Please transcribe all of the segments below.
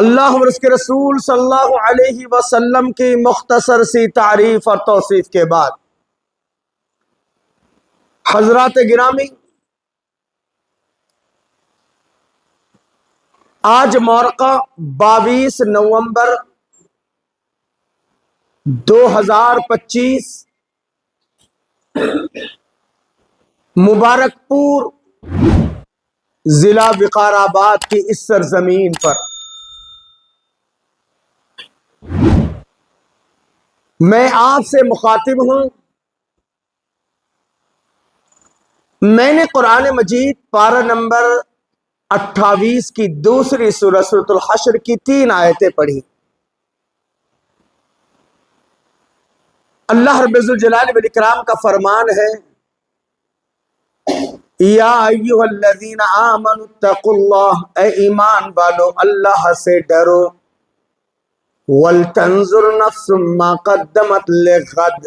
اللہ اور اس کے رسول صلی اللہ علیہ وسلم کی مختصر سی تعریف اور توصیف کے بعد حضرات گرامی، آج مورخہ 22 نومبر 2025 مبارک پور ضلع وقار آباد کی اس سرزمین پر میں آپ سے مخاطب ہوں۔ میں نے قرآن مجید پارہ نمبر 28 کی دوسری سورہ سورۃ الحشر کی 3 آیتیں پڑھی۔ اللہ رب الجلال والاکرام کا فرمان ہے، یا ایھا الذین آمنوا اتقوا اللہ، اے ایمان والو اللہ سے ڈرو، وَلْتَنْظُرْ نَفْسٌ مَا قَدَّمَتْ لِغَدٍ،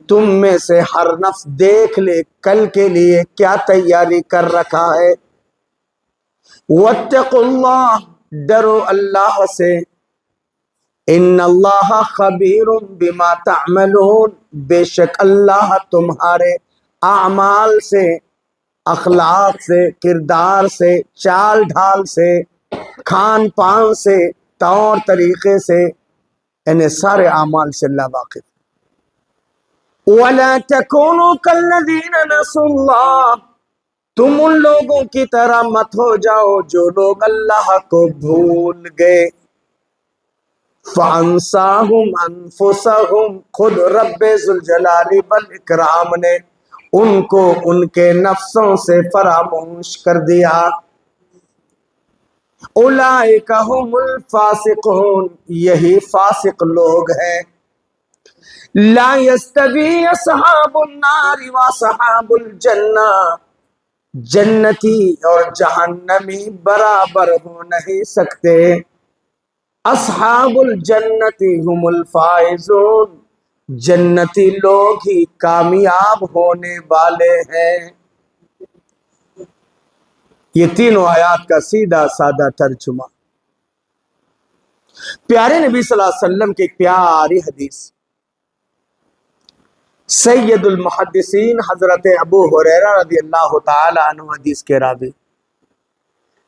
تم میں سے ہر نفس دیکھ لے کل کے لیے کیا تیاری کر رکھا ہے۔ وَاتَّقُوا اللَّهَ، ڈرو اللہ سے، ان اللہ خبیر بما تعملون، بے شک اللہ تمہارے اعمال سے، اخلاق سے، کردار سے، چال ڈھال سے، کھان پان سے، طور طریقے سے، یعنی سارے اعمال سے اللہ واقف۔ وَلَا تَكُونُوا كَالَّذِينَ نَسُوا اللَّهَ، تم ان لوگوں کی طرح مت ہو جاؤ جو لوگ اللہ کو بھول گئے۔ فَأَنسَاهُمْ أَنفُسَهُمْ، خود رب ذوالجلال والاکرام نے ان کو ان کے نفسوں سے فراموش کر دیا۔ اولئک هم الفاسقون، یہی فاسق لوگ ہیں۔ لا یستوی اصحاب النار واصحاب الجنہ، جنتی اور جہنمی برابر ہو نہیں سکتے۔ اصحاب الجنت هم الفائزون، جنتی لوگ ہی کامیاب ہونے والے ہیں۔ یہ تینوں آیات کا سیدھا سادہ ترجمہ۔ پیارے نبی صلی اللہ علیہ وسلم کی ایک پیاری حدیث، سید المحدثین حضرت ابو ہریرہ رضی اللہ تعالی عنہ حدیث کے راوی،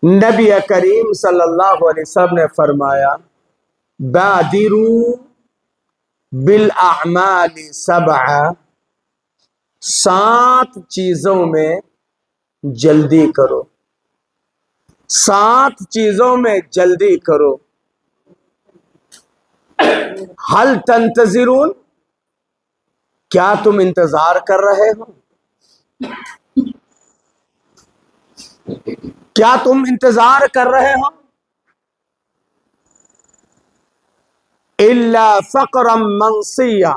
نبی کریم صلی اللہ علیہ وسلم نے فرمایا، بادروا بالاعمال 7، 7 چیزوں میں جلدی کرو، 7 چیزوں میں جلدی کرو۔ هل تنتظرون، کیا تم انتظار کر رہے ہو؟ کیا تم انتظار کر رہے ہو؟ الا فقرا منسیا،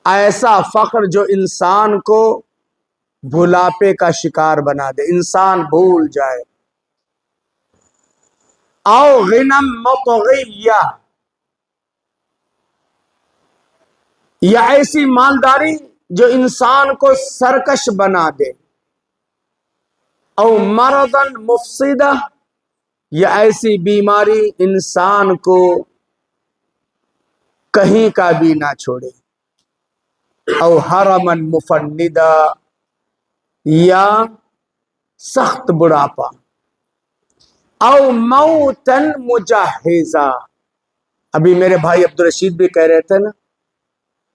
ایسا فقر جو انسان کو بھلاپے کا شکار بنا دے، انسان بھول جائے۔ او غنم مطغیہ، یا ایسی مالداری جو انسان کو سرکش بنا دے۔ او مرضا مفسدہ، یا ایسی بیماری انسان کو کہیں کا بھی نہ چھوڑے۔ او حرما مفندا، یا سخت بڑھاپا۔ او موتا مجہزا، ابھی میرے بھائی عبدالرشید بھی کہہ رہے تھے نا،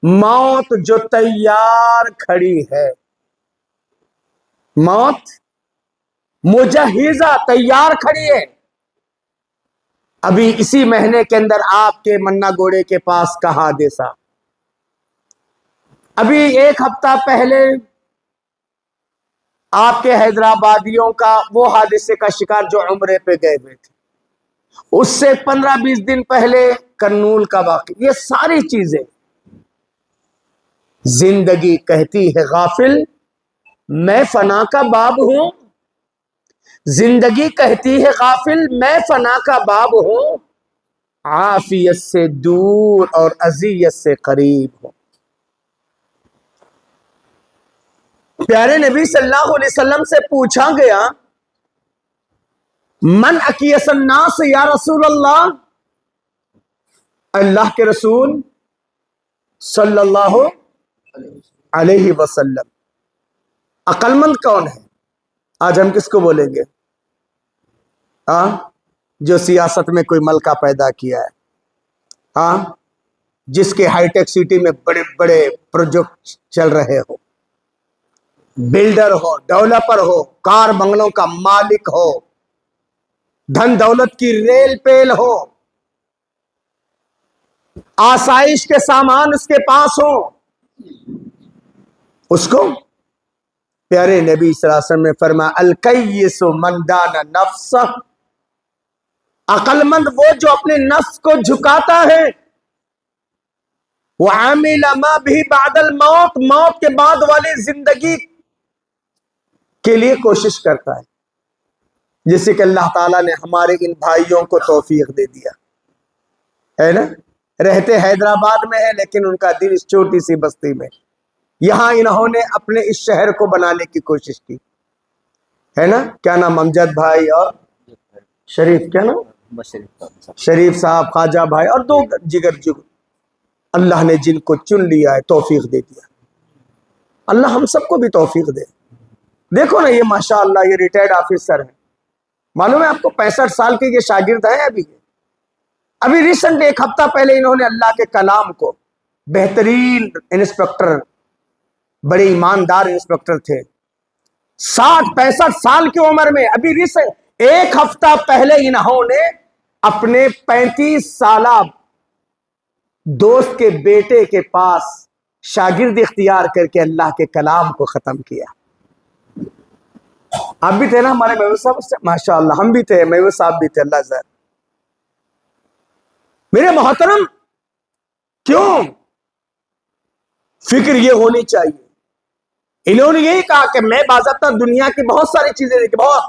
موت جو تیار کھڑی ہے، موت مجہزہ تیار کھڑی ہے۔ ابھی اسی مہینے کے اندر آپ کے منا گوڑے کے پاس کا حادثہ، ابھی 1 ہفتہ پہلے آپ کے حیدرآبادیوں کا وہ حادثے کا شکار جو عمرے پہ گئے ہوئے تھے، اس سے 15-20 دن پہلے کرنول کا واقعہ، یہ ساری چیزیں زندگی کہتی ہے غافل میں فنا کا باب ہوں، زندگی کہتی ہے غافل میں فنا کا باب ہوں، عافیت سے دور اور اذیت سے قریب ہوں۔ پیارے نبی صلی اللہ علیہ وسلم سے پوچھا گیا من اکیس الناس یا رسول اللہ، اللہ کے رسول صلی اللہ علیہ وسلم۔ عقل مند کون ہے؟ آج ہم کس کو بولیں گے؟ جو سیاست میں کوئی ملکہ پیدا کیا ہے، جس کے ہائی ٹیک سٹی میں بڑے بڑے پروجیکٹ چل رہے ہو، بلڈر ہو، ڈیولپر ہو، کار بنگلوں کا مالک ہو، دھن دولت کی ریل پیل ہو، آسائش کے سامان اس کے پاس ہو، اس کو پیارے نبی صلی اللہ علیہ وسلم نے فرمایا الکیس من دان نفسہ، عقل مند وہ جو اپنے نفس کو جھکاتا ہے، وعمل ما بھی بعد الموت، موت کے بعد والی زندگی کے لیے کوشش کرتا ہے، جس سے کہ اللہ تعالیٰ نے ہمارے ان بھائیوں کو توفیق دے دیا ہے نا۔ رہتے حیدرآباد میں ہے لیکن ان کا دل اس چھوٹی سی بستی میں، یہاں انہوں نے اپنے اس شہر کو بنانے کی کوشش کی ہے نا۔ کیا نام؟ امجد بھائی اور شریف، کیا نام؟ شریف صاحب، خواجہ بھائی اور دو جگر اللہ نے جن کو چن لیا ہے توفیق دے دیا۔ اللہ ہم سب کو بھی توفیق دے۔ دیکھو نا یہ ماشاءاللہ یہ ریٹائرڈ آفیسر ہیں، معلوم ہے آپ کو 65 سال کے یہ شاگرد ہیں۔ ابھی ریسنٹ ایک ہفتہ پہلے انہوں نے اللہ کے کلام کو، بہترین انسپیکٹر، بڑے ایماندار انسپیکٹر تھے، 60-65 سال کی عمر میں، ابھی ریسنٹ ایک ہفتہ پہلے انہوں نے اپنے 35 سالہ دوست کے بیٹے کے پاس شاگرد اختیار کر کے اللہ کے کلام کو ختم کیا۔ آپ بھی تھے نا ہمارے محبوب صاحب سے؟ ماشاءاللہ ہم بھی تھے، محبوب صاحب بھی تھے، اللہ زہر۔ میرے محترم، کیوں فکر یہ ہونی چاہیے؟ انہوں نے یہی کہا کہ میں باضابطہ دنیا کی بہت ساری چیزیں دیکھی، بہت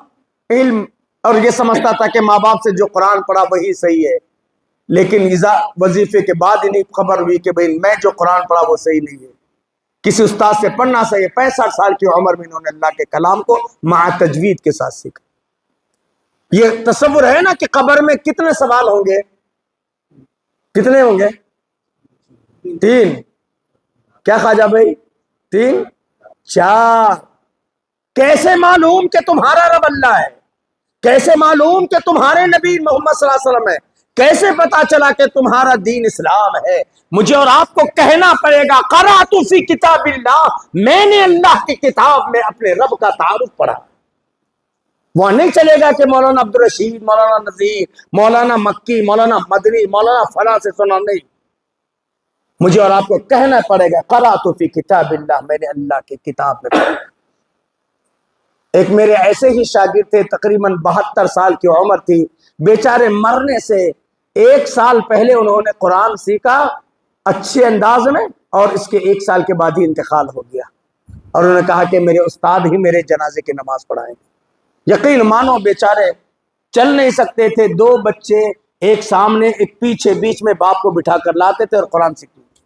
علم، اور یہ سمجھتا تھا کہ ماں باپ سے جو قرآن پڑھا وہی صحیح ہے، لیکن وظیفے کے بعد انہیں خبر ہوئی کہ بھئی میں جو قرآن پڑھا وہ صحیح نہیں ہے، کسی استاد سے پڑھنا صحیح ہے۔ 65 سال کی عمر میں انہوں نے اللہ کے کلام کو مع تجوید کے ساتھ سیکھا۔ یہ تصور ہے نا کہ قبر میں کتنے سوال ہوں گے؟ کتنے ہوں گے؟ 3۔ کیا خواجہ بھائی؟ 3 4۔ کیسے معلوم کہ تمہارا رب اللہ ہے؟ کیسے معلوم کہ تمہارے نبی محمد صلی اللہ علیہ وسلم ہے؟ کیسے پتا چلا کہ تمہارا دین اسلام ہے؟ مجھے اور آپ کو کہنا پڑے گا قرأت فی کتاب اللہ، میں نے اللہ کی کتاب میں اپنے رب کا تعارف پڑھا۔ وہاں نہیں چلے گا کہ مولانا عبدالرشید، مولانا نذیر، مولانا مکی، مولانا مدنی، مولانا فلاں سے سنا، نہیں، مجھے اور آپ کو کہنا پڑے گا قرأت فی کتاب اللہ، میں نے اللہ کی کتاب میں پڑھا۔ ایک میرے ایسے ہی شاگرد تھے، تقریباً 72 سال کی عمر تھی، بیچارے مرنے سے 1 سال پہلے انہوں نے قرآن سیکھا اچھے انداز میں، اور اس کے 1 سال کے بعد ہی انتقال ہو گیا، اور انہوں نے کہا کہ میرے استاد ہی میرے جنازے کی نماز پڑھائیں گے۔ یقین مانو بیچارے چل نہیں سکتے تھے، 2 بچے، ایک سامنے ایک پیچھے، بیچ میں باپ کو بٹھا کر لاتے تھے اور قرآن سیکھتے تھے۔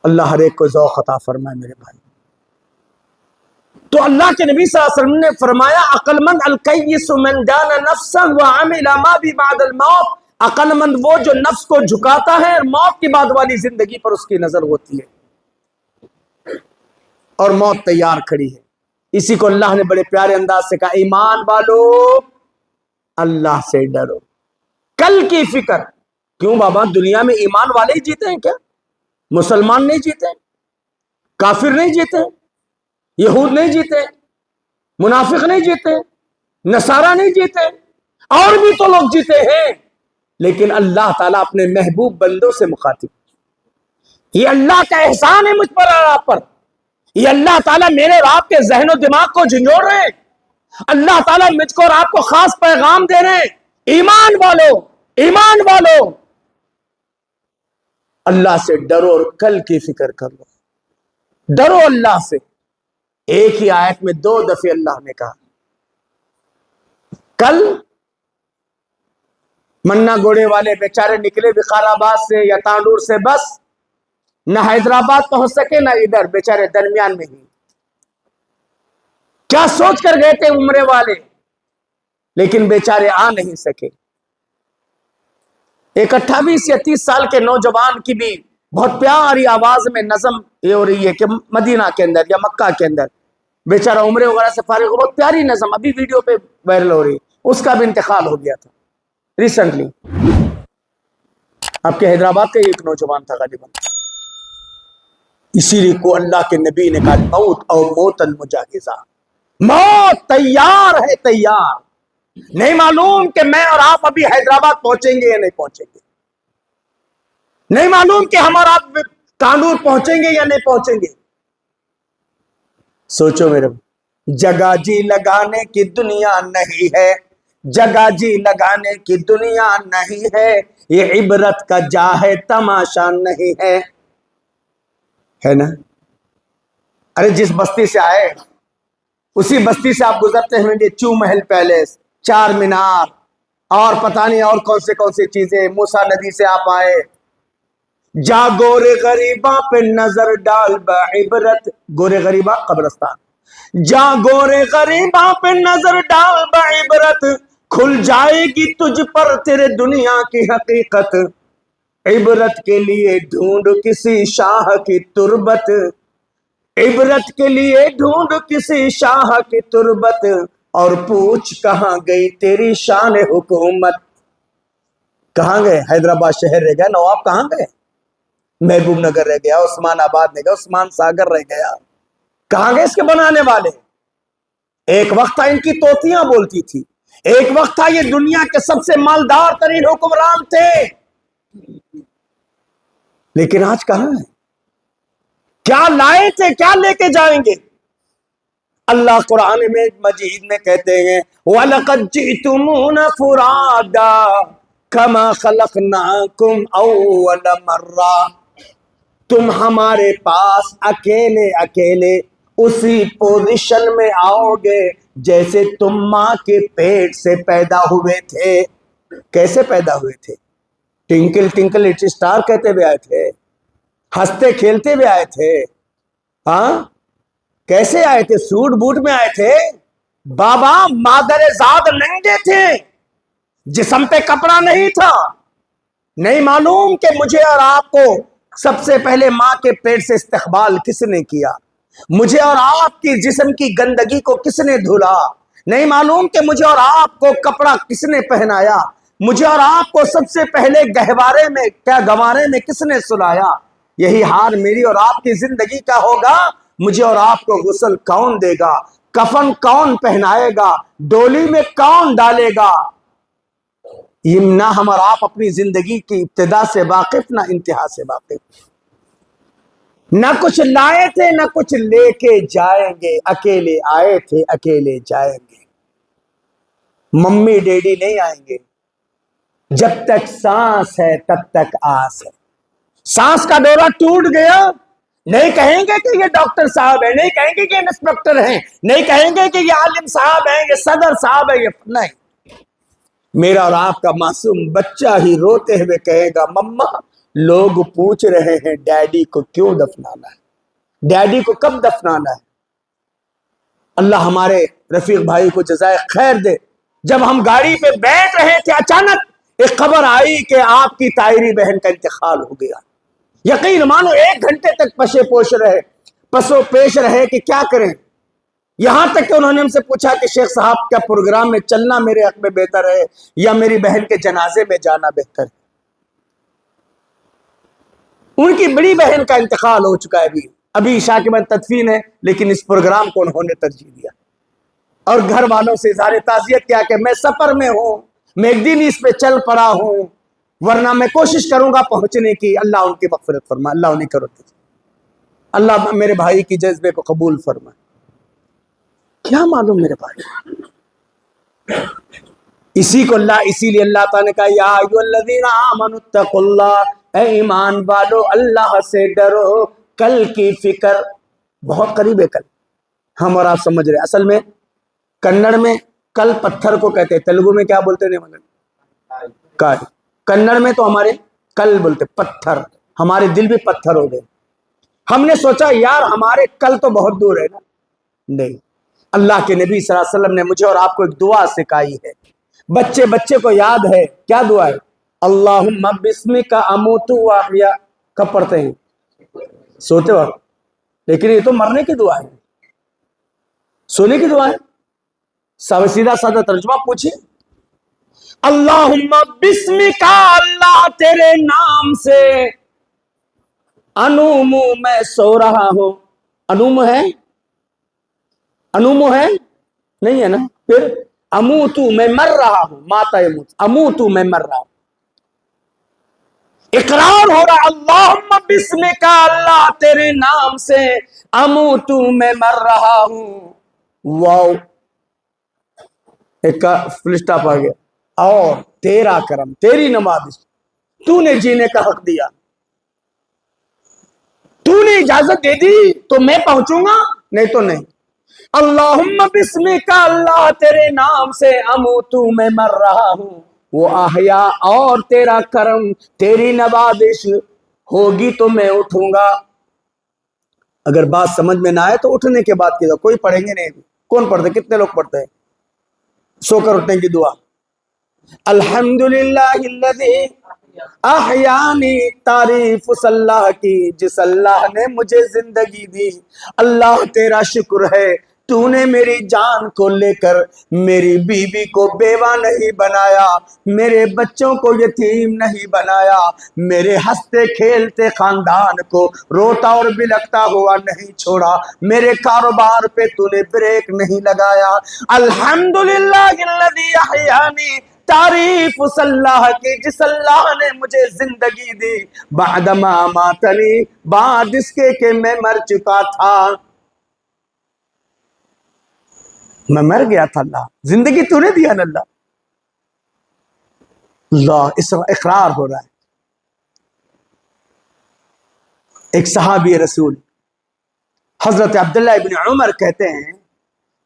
اللہ ہر ایک کو ذوق عطا فرمائے میرے بھائی۔ تو اللہ کے نبی صلی اللہ علیہ وسلم نے فرمایا عقل مند الکیس من دان نفسہ وعمل ما بھی بعد الموت، عقل مند وہ جو نفس کو جھکاتا ہے اور موت کے بعد والی زندگی پر اس کی نظر ہوتی ہے، اور موت تیار کھڑی ہے۔ اسی کو اللہ نے بڑے پیارے انداز سے کہا ایمان والو اللہ سے ڈرو، کل کی فکر۔ کیوں بابا؟ دنیا میں ایمان والے ہی جیتے ہیں کیا؟ مسلمان نہیں جیتے، کافر نہیں جیتے، یہود نہیں جیتے، منافق نہیں جیتے، نصارہ نہیں جیتے، اور بھی تو لوگ جیتے ہیں، لیکن اللہ تعالیٰ اپنے محبوب بندوں سے مخاطب۔ یہ اللہ کا احسان ہے مجھ پر اور آپ پر، یہ اللہ تعالیٰ میرے اور آپ کے ذہن و دماغ کو جھنجھوڑ رہے ہیں، اللہ تعالیٰ مجھ کو اور آپ کو خاص پیغام دے رہے ہیں، ایمان والو، ایمان والو اللہ سے ڈرو اور کل کی فکر کر لو، ڈرو اللہ سے۔ ایک ہی آیت میں 2 دفعے اللہ نے کہا۔ کل منا گوڑے والے بیچارے نکلے وقار آباد سے یا تانڈور سے، بس نہ حیدرآباد پہنچ سکے نہ ادھر، بیچارے درمیان میں ہی۔ کیا سوچ کر گئے تھے عمرے والے؟ لیکن بیچارے آ نہیں سکے۔ ایک 28 یا 30 سال کے نوجوان کی بھی بہت پیاری آواز میں نظم یہ ہو رہی ہے کہ مدینہ کے اندر یا مکہ کے اندر بیچارہ عمرے وغیرہ سے فارغ ہو، بہت پیاری نظم ابھی ویڈیو پہ وائرل ہو رہی ہے، اس کا بھی انتقال ہو گیا تھا ریسنٹلی۔ آپ کے حیدرآباد کا ایک نوجوان تھا غالباً، اسی لیے کو اللہ کے نبی نے کہا موت او موت المجاہزہ، موت تیار ہے تیار۔ نہیں معلوم کہ میں اور آپ ابھی حیدرآباد پہنچیں گے یا نہیں پہنچیں گے، نہیں معلوم کہ ہم اور آپ کانور پہنچیں گے یا نہیں پہنچیں گے۔ سوچو میرے جگہ جی لگانے کی دنیا نہیں ہے، جگہ جی لگانے کی دنیا نہیں ہے، یہ عبرت کا جا ہے تماشا نہیں ہے نا۔ ارے جس بستی سے آئے اسی بستی سے آپ گزرتے ہیں گے، چو محل پیلیس، چار مینار اور پتہ نہیں اور کون سی چیزیں، موسیٰ ندی سے آپ آئے، جا گورے غریباں پہ نظر ڈال بعبرت، گورے غریباں قبرستان، جا گورے غریباں پہ نظر ڈال بعبرت، کھل جائے گی تجھ پر تیرے دنیا کی حقیقت، عبرت کے لیے ڈھونڈ کسی شاہ کی تربت، عبرت کے لیے ڈھونڈ کسی شاہ کی تربت، اور پوچھ کہاں گئی تیری شان حکومت۔ کہاں گئے؟ حیدرآباد شہر رہ گیا، نواب کہاں گئے؟ محبوب نگر رہ گیا، عثمان آباد رہ گیا، عثمان ساگر رہ گیا، کہاں گئے اس کے بنانے والے؟ ایک وقت تھا ان کی طوطیاں بولتی تھی، ایک وقت تھا یہ دنیا کے سب سے مالدار ترین حکمران تھے، لیکن آج کہاں ہیں؟ کیا لائے تھے، کیا لے کے جائیں گے؟ اللہ قرآن میں مجید میں کہتے ہیں وَلَقَدْ جِئْتُمُونَ فُرَادًا كَمَا خَلَقْنَاكُمْ أَوَّلَ مَرَّةٍ، تم ہمارے پاس اکیلے اکیلے اسی پوزیشن میں آؤ گے جیسے تم ماں کے پیٹ سے پیدا ہوئے تھے۔ کیسے پیدا ہوئے تھے؟ ٹنکل ٹنکل لٹل اسٹار کہتے ہوئے آئے تھے، ہنستے کھیلتے ہوئے آئے تھے، ہاں کیسے آئے تھے؟ سوٹ بوٹ میں آئے تھے؟ بابا مادر زاد ننگے تھے، جسم پہ کپڑا نہیں تھا۔ نہیں معلوم کہ مجھے اور آپ کو سب سے پہلے ماں کے پیٹ سے استقبال کس نے کیا، مجھے اور آپ کی جسم کی گندگی کو کس نے دھلا، نہیں معلوم کہ مجھے اور آپ کو کپڑا کس نے پہنایا، مجھے اور آپ کو سب سے پہلے گہوارے میں کیا گوارے میں کس نے سلایا۔ یہی حال میری اور آپ کی زندگی کا ہوگا، مجھے اور آپ کو غسل کون دے گا، کفن کون پہنائے گا، ڈولی میں کون ڈالے گا۔ نہ ہم اور آپ اپنی زندگی کی ابتدا سے واقف، نہ انتہا سے واقف، نہ کچھ لائے تھے نہ کچھ لے کے جائیں گے، اکیلے آئے تھے اکیلے جائیں گے۔ ممی ڈیڈی نہیں آئیں گے، جب تک سانس ہے تب تک آس ہے۔ سانس کا ڈورا ٹوٹ گیا، نہیں کہیں گے کہ یہ ڈاکٹر صاحب ہے، نہیں کہیں گے کہ یہ انسپیکٹر ہیں، نہیں کہیں گے کہ یہ عالم صاحب ہیں، یہ صدر صاحب ہے، یہ نہیں۔ میرا اور آپ کا معصوم بچہ ہی روتے ہوئے کہے گا مما لوگ پوچھ رہے ہیں ڈیڈی کو کیوں دفنانا ہے، ڈیڈی کو کب دفنانا ہے۔ اللہ ہمارے رفیق بھائی کو جزائے خیر دے۔ جب ہم گاڑی پہ بیٹھ رہے تھے اچانک ایک خبر آئی کہ آپ کی طاہری بہن کا انتقال ہو گیا۔ یقین مانو 1 گھنٹے تک پسو پیش رہے کہ کیا کریں، یہاں تک کہ انہوں نے ہم سے پوچھا کہ شیخ صاحب کیا پروگرام میں چلنا میرے حق میں بہتر ہے یا میری بہن کے جنازے میں جانا بہتر ہے۔ ان کی بڑی بہن کا انتقال ہو چکا ہے، ابھی عشاء کے بعد تدفین ہے، لیکن اس پروگرام کو انہوں نے ترجیح دیا اور گھر والوں سے اظہار تعزیت کیا کہ میں سفر میں ہوں، میں ایک دن اس پہ چل پڑا ہوں، ورنہ میں کوشش کروں گا پہنچنے کی۔ اللہ ان کی مغفرت فرمائے، اللہ انہیں کرو، اللہ میرے بھائی کی جذبے کو قبول فرمائے۔ کیا معلوم میرے بھائی، اسی لیے اللہ تعالیٰ نے کہا یا ایھا الذین آمنوا اتقوا اللہ، اے ایمان والو اللہ سے ڈرو۔ کل کی فکر بہت قریب ہے، کل ہم اور آپ سمجھ رہے، اصل میں کنڑ میں کل پتھر کو کہتے ہیں، تیلگو میں کیا بولتے ہیں؟ کال۔ کنڑ میں تو ہمارے کل بولتے پتھر، ہمارے دل بھی پتھر ہو گئے۔ ہم نے سوچا یار ہمارے کل تو بہت دور ہے نا، نہیں، اللہ کے نبی صلی اللہ علیہ وسلم نے مجھے اور آپ کو ایک دعا سکھائی ہے، بچے بچے کو یاد ہے کیا دعا ہے؟ اللہم بسمک اموت و احیا، کب پڑھتے ہیں؟ سوتے وقت، لیکن یہ تو مرنے کی دعا ہے، سونے کی دعا ہے۔ سیدھا سادہ ترجمہ پوچھیے، اللہم بسمک، اللہ تیرے نام سے، انوم میں سو رہا ہوں، انوم ہے؟ انوم ہے؟ نہیں ہے نا، پھر اموتو میں مر رہا ہوں، ماتا یموت، اموتو میں مر رہا ہوں، اقرار ہو رہا اللہم بسمک، اللہ تیرے نام سے، اموتو میں مر رہا ہوں، واو، ایک فل سٹاپ آ گیا، اور تیرا کرم، تیری نوازش، تو نے جینے کا حق دیا، تو نے اجازت دے دی تو میں پہنچوں گا، نہیں تو نہیں۔ اللہم بسمک، اللہ تیرے نام سے، اموتو میں مر رہا ہوں، وہ احیا، اور تیرا کرم، تیری نوازش ہوگی تو میں اٹھوں گا۔ اگر بات سمجھ میں نہ آئے تو اٹھنے کے بعد کی دعا، کوئی پڑھیں گے نہیں، کون پڑھتے، کتنے لوگ پڑھتے ہیں سو کر اٹھنے کی دعا؟ الحمدللہ الذی احیانی، تعریف اس اللہ کی جس اللہ نے مجھے زندگی دی، اللہ تیرا شکر ہے تو نے میری جان کو لے کر میری بیوی کو بیوہ نہیں بنایا، میرے بچوں کو یتیم نہیں بنایا، میرے ہنستے کھیلتے خاندان کو روتا اور بلکتا ہوا نہیں چھوڑا، میرے کاروبار پہ تو نے بریک نہیں لگایا۔ الحمدللہ الذی احیانی، تعریف اس اللہ کی جس اللہ نے مجھے زندگی دی، بعدما اماتنی، بعد اس کے کہ میں مر چکا تھا، میں مر گیا تھا، اللہ زندگی تو نے دیا نا، اللہ اس اقرار ہو رہا ہے۔ ایک صحابی رسول حضرت عبداللہ ابن عمر کہتے ہیں،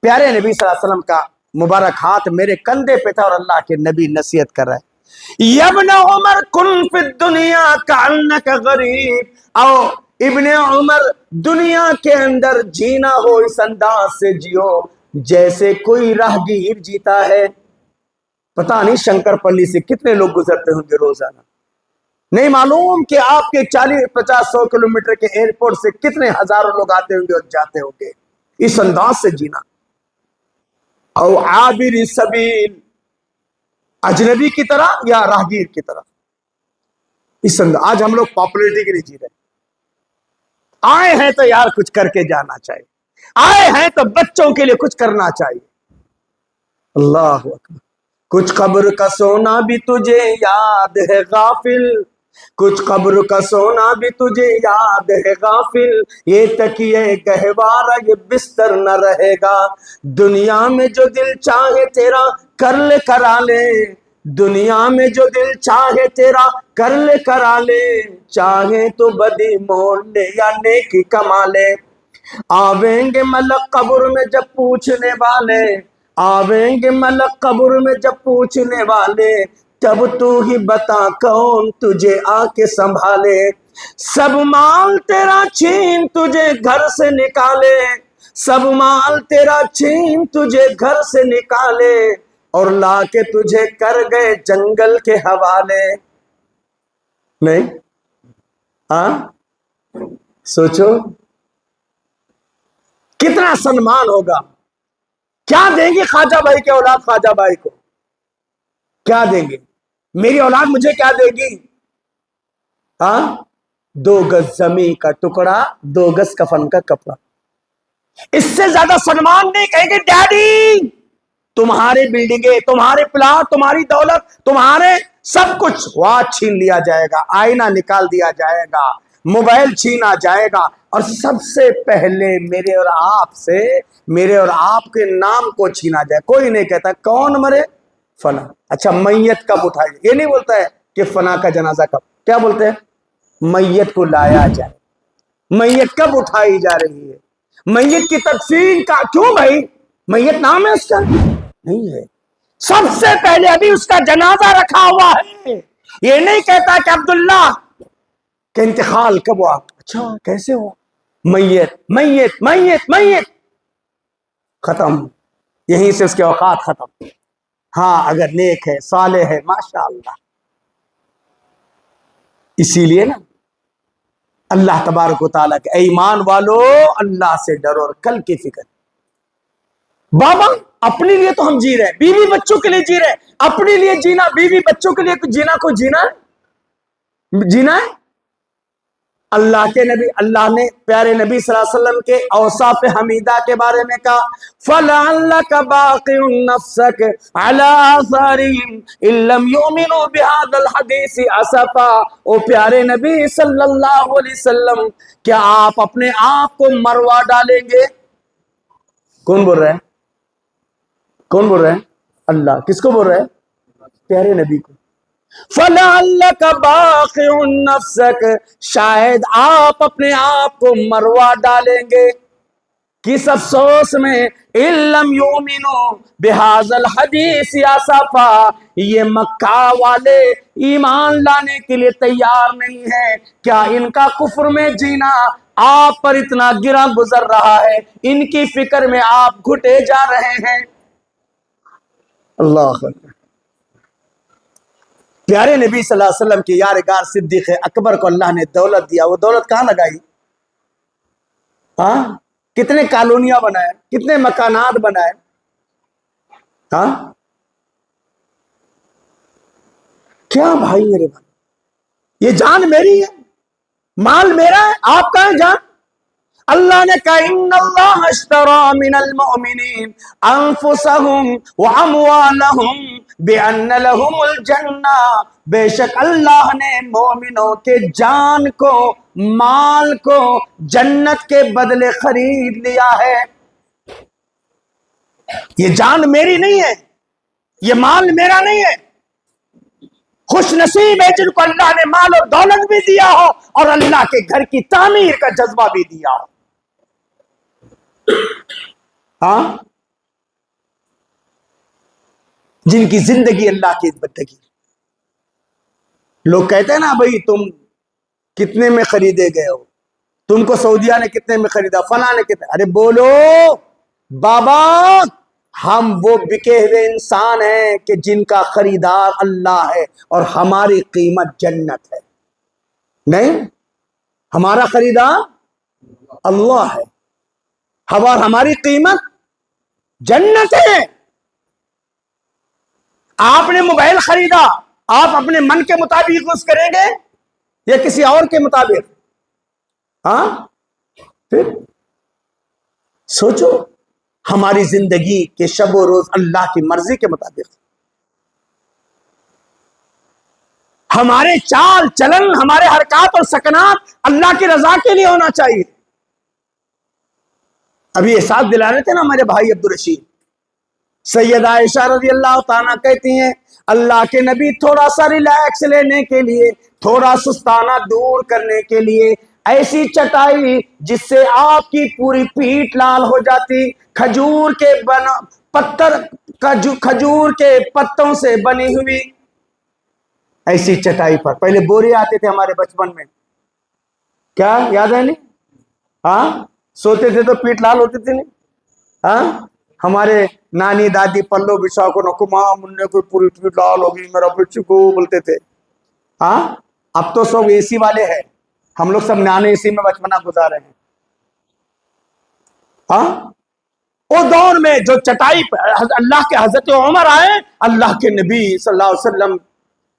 پیارے نبی صلی اللہ علیہ وسلم کا مبارک ہاتھ میرے کندھے پہ تھا اور اللہ کے نبی نصیحت کر رہے ہیں، یا ابن عمر کن فی الدنیا کأنک غریب، او ابن عمر دنیا کے اندر جینا ہو اس انداز سے جیو جیسے کوئی راہگیر جیتا ہے۔ پتہ نہیں شنکر پلی سے کتنے لوگ گزرتے ہوں گے روزانہ، نہیں معلوم کہ آپ کے 40-50-100 کلومیٹر کے ایئرپورٹ سے کتنے ہزاروں لوگ آتے ہوں گے اور جاتے ہوں گے، اس انداز سے جینا۔ او عابر سبیل، اجنبی کی طرح یا راہگیر کی طرح، اس انداز۔ آج ہم لوگ پاپولیرٹی کے لیے جی رہے، آئے ہیں تو یار کچھ کر کے جانا چاہیے، آئے ہیں تو بچوں کے لیے کچھ کرنا چاہیے، اللہ اکبر۔ کچھ قبر کا سونا بھی تجھے یاد ہے غافل، کچھ قبر کا سونا بھی تجھے یاد ہے غافل، یہ تکیے گہوارہ یہ بستر نہ رہے گا، دنیا میں جو دل چاہے تیرا کر لے کرا لے، دنیا میں جو دل چاہے تیرا کر لے کرا لے، چاہے تو بدی مول لے یا نیکی کما لے، آویں گے ملک قبر میں جب پوچھنے والے، آویں گے ملک قبر میں جب پوچھنے والے، تب تو ہی بتا کون تجھے آ کے سنبھالے، سب مال تیرا چھین تجھے گھر سے نکالے، سب مال تیرا چھین تجھے گھر سے نکالے، اور لا کے تجھے کر گئے جنگل کے حوالے۔ نہیں ہاں سوچو کتنا سنمان ہوگا، کیا دیں گے خواجہ بھائی کے اولاد خواجہ بھائی کو، کیا دیں گے؟ میری اولاد مجھے کیا دے گی؟ ہاں 2 گز زمین کا ٹکڑا، 2 گز کفن کا کپڑا، اس سے زیادہ سنمان نہیں۔ کہیں گے ڈیڈی تمہارے بلڈنگیں، تمہارے پلاٹ، تمہاری دولت، تمہارے سب کچھ واچ چھین لیا جائے گا، آئینہ نکال دیا جائے گا، موبائل چھینا جائے گا، اور سب سے پہلے میرے اور آپ سے، میرے اور آپ کے نام کو چھینا جائے۔ کوئی نہیں کہتا کون مرے، فنا۔ اچھا میت کب اٹھائی، یہ نہیں بولتا ہے کہ فنا کا جنازہ کب، کیا بولتے ہیں؟ میت کو لایا جائے، میت کب اٹھائی جا رہی ہے، میت کی تدفین کا، کیوں بھائی میت نام ہے اس کا؟ نہیں ہے، سب سے پہلے ابھی اس کا جنازہ رکھا ہوا ہے۔ یہ نہیں کہتا کہ عبداللہ کہ انتقال کب ہوا، اچھا کیسے ہوا، میت میت میت میت، ختم، یہیں سے اس کے اوقات ختم۔ ہاں اگر نیک ہے صالح ہے ماشاءاللہ. اسی لیے نا اللہ تبارک و تعالیٰ کے اے ایمان والو اللہ سے ڈرو اور کل کی فکر. بابا اپنے لیے تو ہم جی رہے ہیں, بیوی بچوں کے لیے جی رہے ہیں, اپنے لیے جینا بیوی بچوں کے لیے جینا کو جینا ہے. اللہ کے نبی, اللہ نے پیارے نبی صلی اللہ علیہ وسلم کے اوصاف حمیدہ کے بارے میں کہا فَلَعَلَّكَ بَاقِعٌ نَفْسَكَ عَلَىٰ آثَارِهِمْ إِن لَّمْ يُؤْمِنُوا بِهَٰذَا الْحَدِيثِ أَسَفًا. او پیارے نبی صلی اللہ علیہ وسلم, کیا آپ اپنے آپ کو مروا ڈالیں گے؟ کون بول رہے ہیں؟ کون بول رہے ہیں؟ اللہ. کس کو بول رہے ہیں؟ پیارے نبی کو. فَلَعَلَّكَ بَاخِعٌ نَفْسَكَ, شاید آپ اپنے آپ کو مروا ڈالیں گے کس افسوس میں, إِن لَّمْ يُؤْمِنُوا بِهَٰذَا الْحَدِيثِ أَسَفًا, یہ مکہ والے ایمان لانے کے لیے تیار نہیں ہے. کیا ان کا کفر میں جینا آپ پر اتنا گرا گزر رہا ہے, ان کی فکر میں آپ گھٹے جا رہے ہیں؟ اللہ اکبر. پیارے نبی صلی اللہ علیہ وسلم کے یارغار صدیق اکبر کو اللہ نے دولت دیا, وہ دولت کہاں لگائی؟ ہاں, کتنے کالونیاں بنائے, کتنے مکانات بنائے. ہاں کیا بھائی میرے بھائی, یہ جان میری ہے, مال میرا ہے, آپ کا ہے جان. اللہ نے کہا ان اللہ اشترى من المؤمنین انفسهم واموالهم بان لهم الجنہ, بے شک اللہ نے مومنوں کے جان کو مال کو جنت کے بدلے خرید لیا ہے. یہ جان میری نہیں ہے, یہ مال میرا نہیں ہے. خوش نصیب ہے جن کو اللہ نے مال اور دولت بھی دیا ہو اور اللہ کے گھر کی تعمیر کا جذبہ بھی دیا ہو. ہاں, جن کی زندگی اللہ کی بندگی. لوگ کہتے ہیں نا بھائی تم کتنے میں خریدے گئے ہو, تم کو سعودیہ نے کتنے میں خریدا, فلاں نے کتنے. ارے بولو بابا, ہم وہ بکے ہوئے انسان ہیں کہ جن کا خریدار اللہ ہے اور ہماری قیمت جنت ہے. نہیں, ہمارا خریدار اللہ ہے اور ہماری قیمت جنت ہے. آپ نے موبائل خریدا, آپ اپنے من کے مطابق یوز کریں گے یا کسی اور کے مطابق؟ ہاں, پھر سوچو ہماری زندگی کے شب و روز اللہ کی مرضی کے مطابق, ہمارے چال چلن ہمارے حرکات اور سکنات اللہ کی رضا کے لیے ہونا چاہیے. ابھی احساس دلا رہے تھے نا ہمارے بھائی عبدالرشید, سیدہ عائشہ رضی اللہ تعالیٰ کہتی ہیں اللہ کے نبی تھوڑا سا ریلیکس لینے کے لیے, تھوڑا سستانہ دور کرنے کے لیے ایسی چٹائی جس سے آپ کی پوری پیٹھ لال ہو جاتی, کھجور کے پتوں سے بنی ہوئی ایسی چٹائی پر. پہلے بورے آتے تھے ہمارے بچپن میں, کیا یاد ہے نہیں؟ ہاں, سوتے تھے تو پیٹ لال ہوتی تھی نہیں. ہاں, ہمارے نانی دادی پلو بچھا کو نکو ماں مننے کو پوری پیٹ لال ہوگی میرا بچوں کو بولتے تھے. ہاں, اب تو سب اے سی والے ہیں, ہم لوگ سب نانے اسی میں بچپنا گزارے ہیں. ہاں, وہ دور میں جو چٹائی اللہ کے حضرت عمر آئے, اللہ کے نبی صلی اللہ علیہ وسلم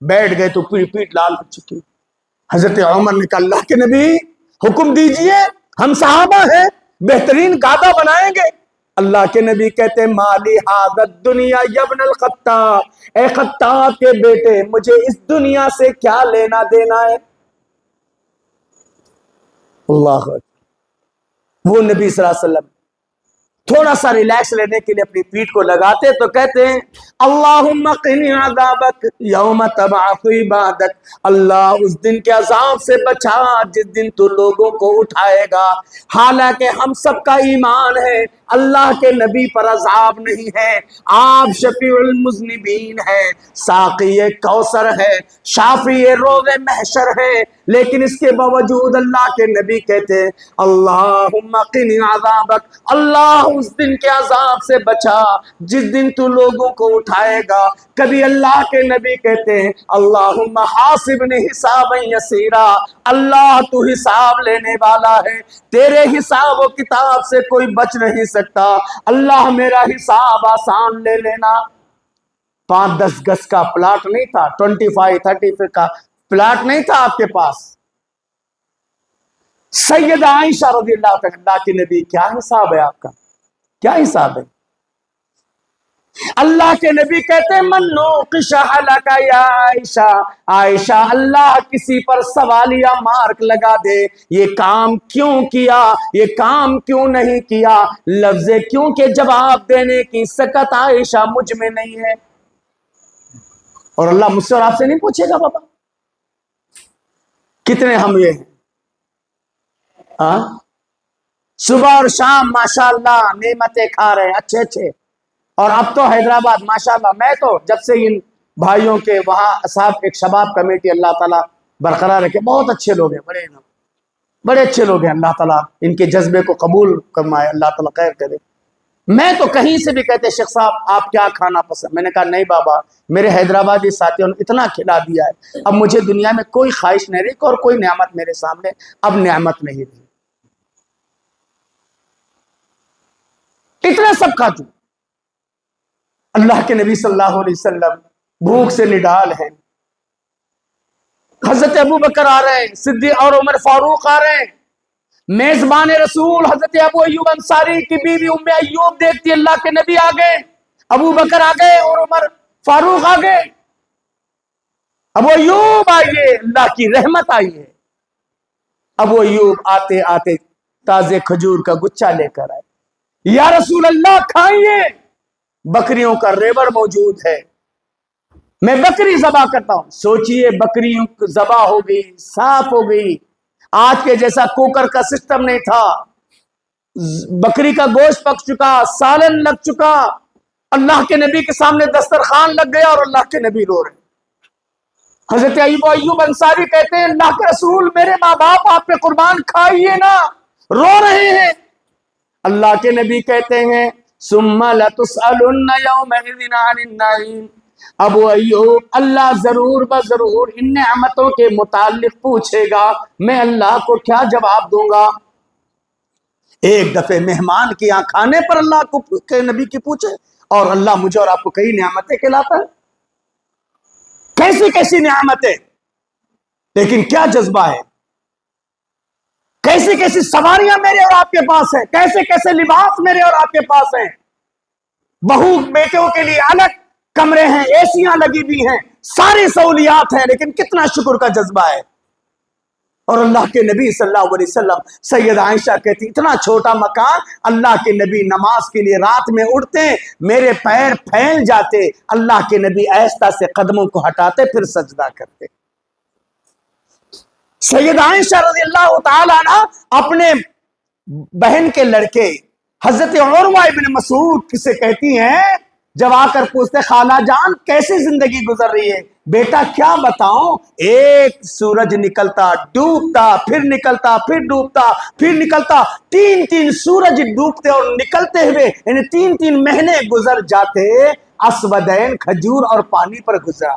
بیٹھ گئے تو پوری پیٹ لال ہو چکی. حضرت عمر نے کہا اللہ کے نبی حکم دیجئے, ہم صحابہ ہیں, بہترین گادا بنائیں گے. اللہ کے نبی کہتے مالی حاضت دنیا یبن الخطاب, اے خطاب کے بیٹے مجھے اس دنیا سے کیا لینا دینا ہے. اللہ اکبر. وہ نبی صلی اللہ علیہ وسلم تھوڑا سا ریلیکس لینے کے لیے اپنی پیٹھ کو لگاتے تو کہتے ہیں اللہم قنی عذابک یوم تبعث عبادک, اللہ اس دن کے عذاب سے بچا جس دن تو لوگوں کو اٹھائے گا. حالانکہ ہم سب کا ایمان ہے اللہ کے نبی پر عذاب نہیں ہے، آپ شفیع المذنبین ہے، ساقی کوثر ہے، شافی روز محشر ہے، لیکن اس کے باوجود اللہ کے نبی کہتے ہیں اللہم قنی عذابک، اللہ اس دن کے عذاب سے بچا جس دن تو لوگوں کو اٹھائے گا۔ کبھی اللہ کے نبی کہتے ہیں اللہم حاسبنی حسابا یسیرا، اللہ تو حساب لینے والا ہے، تیرے حساب و کتاب سے کوئی بچ نہیں سکتا، اللہ میرا حساب آسان لے لینا۔ 5-10 گز کا پلاٹ نہیں تھا، 25-30 کا پلاٹ نہیں تھا آپ کے پاس۔ سیدہ عائشہ رضی اللہ عنہا کے نبی کیا حساب ہے آپ کا، کیا حساب ہے؟ اللہ کے نبی کہتے ہیں من نوقش حلق یا عائشہ، عائشہ اللہ کسی پر سوالیہ مارک لگا دے، یہ کام کیوں کیا، یہ کام کیوں نہیں کیا، لفظ کیوں کے جواب دینے کی سکت عائشہ مجھ میں نہیں ہے۔ اور اللہ مجھ سے اور آپ سے نہیں پوچھے گا بابا کتنے ہم یہ ہیں، صبح اور شام ماشاءاللہ نعمتیں کھا رہے ہیں اچھے اچھے، اور اب تو حیدرآباد ماشاءاللہ، میں تو جب سے ان بھائیوں کے وہاں اصحاب ایک شباب کمیٹی اللہ تعالیٰ برقرار رکھے، بہت اچھے لوگ ہیں، بڑے اچھے لوگ ہیں، اللہ تعالیٰ ان کے جذبے کو قبول فرمائے، اللہ تعالیٰ خیر کرے۔ میں تو کہیں سے بھی کہتے شیخ صاحب آپ کیا کھانا پسند، میں نے کہا نہیں بابا میرے حیدرآبادی ساتھیوں نے اتنا کھلا دیا ہے، اب مجھے دنیا میں کوئی خواہش نہیں رہی اور کوئی نعمت میرے سامنے اب نعمت نہیں رہی، اتنا سب کھا چکا۔ اللہ کے نبی صلی اللہ علیہ وسلم بھوک سے نڈال ہیں، حضرت ابو بکر آ رہے ہیں، صدیق اور عمر فاروق آ رہے ہیں، میزبان رسول حضرت ابو ایوب انصاری کی بیوی ام ایوب دیکھتی اللہ کے نبی آ گئے، ابو بکر آ گئے اور عمر فاروق آ گئے، ابو ایوب آئیے اللہ کی رحمت آئی ہے۔ ابو ایوب آتے آتے تازے کھجور کا گچھا لے کر آئے، یا رسول اللہ کھائیے، بکریوں کا ریوڑ موجود ہے، میں بکری ذبح کرتا ہوں۔ سوچئے بکری ذبح ہو گئی، صاف ہو گئی، آج کے جیسا کوکر کا سسٹم نہیں تھا، بکری کا گوشت پک چکا، سالن لگ چکا، اللہ کے نبی کے سامنے دسترخوان لگ گیا اور اللہ کے نبی رو رہے۔ حضرت ایوب انصاری کہتے ہیں اللہ کے رسول میرے ماں باپ آپ پہ قربان، کھائیے نا، رو رہے ہیں۔ اللہ کے نبی کہتے ہیں ثم لتسألن یومئذ عن النعیم، ابو ایوب اللہ ضرور بضرور ان نعمتوں کے متعلق پوچھے گا، میں اللہ کو کیا جواب دوں گا؟ ایک دفعہ مہمان کی یہاں کھانے پر اللہ کو کے نبی کی پوچھے، اور اللہ مجھے اور آپ کو کئی نعمتیں کھلاتا ہے، کیسی کیسی نعمتیں، لیکن کیا جذبہ ہے، کیسی کیسی سواریاں میرے اور آپ کے پاس ہیں، کیسے کیسے لباس میرے اور آپ کے پاس ہیں، بہو بیٹوں کے لیے الگ کمرے ہیں، ایسیاں لگی بھی ہیں، ساری سہولیات ہیں، لیکن کتنا شکر کا جذبہ ہے۔ اور اللہ کے نبی صلی اللہ علیہ وسلم، سید عائشہ کہتی اتنا چھوٹا مکان، اللہ کے نبی نماز کے لیے رات میں اٹھتے، میرے پیر پھیل جاتے، اللہ کے نبی آہستہ سے قدموں کو ہٹاتے پھر سجدہ کرتے۔ سید عائشہ رضی اللہ تعالیٰ عنہ اپنے بہن کے لڑکے حضرت عروہ ابن مسعود سے کہتی ہیں، جب آ کر پوچھتے خالہ جان کیسی زندگی گزر رہی ہے، بیٹا کیا بتاؤں، ایک سورج نکلتا ڈوبتا پھر نکلتا پھر ڈوبتا پھر نکلتا، 3 سورج ڈوبتے اور نکلتے ہوئے، یعنی 3 مہینے گزر جاتے، اسودین کھجور اور پانی پر گزرا،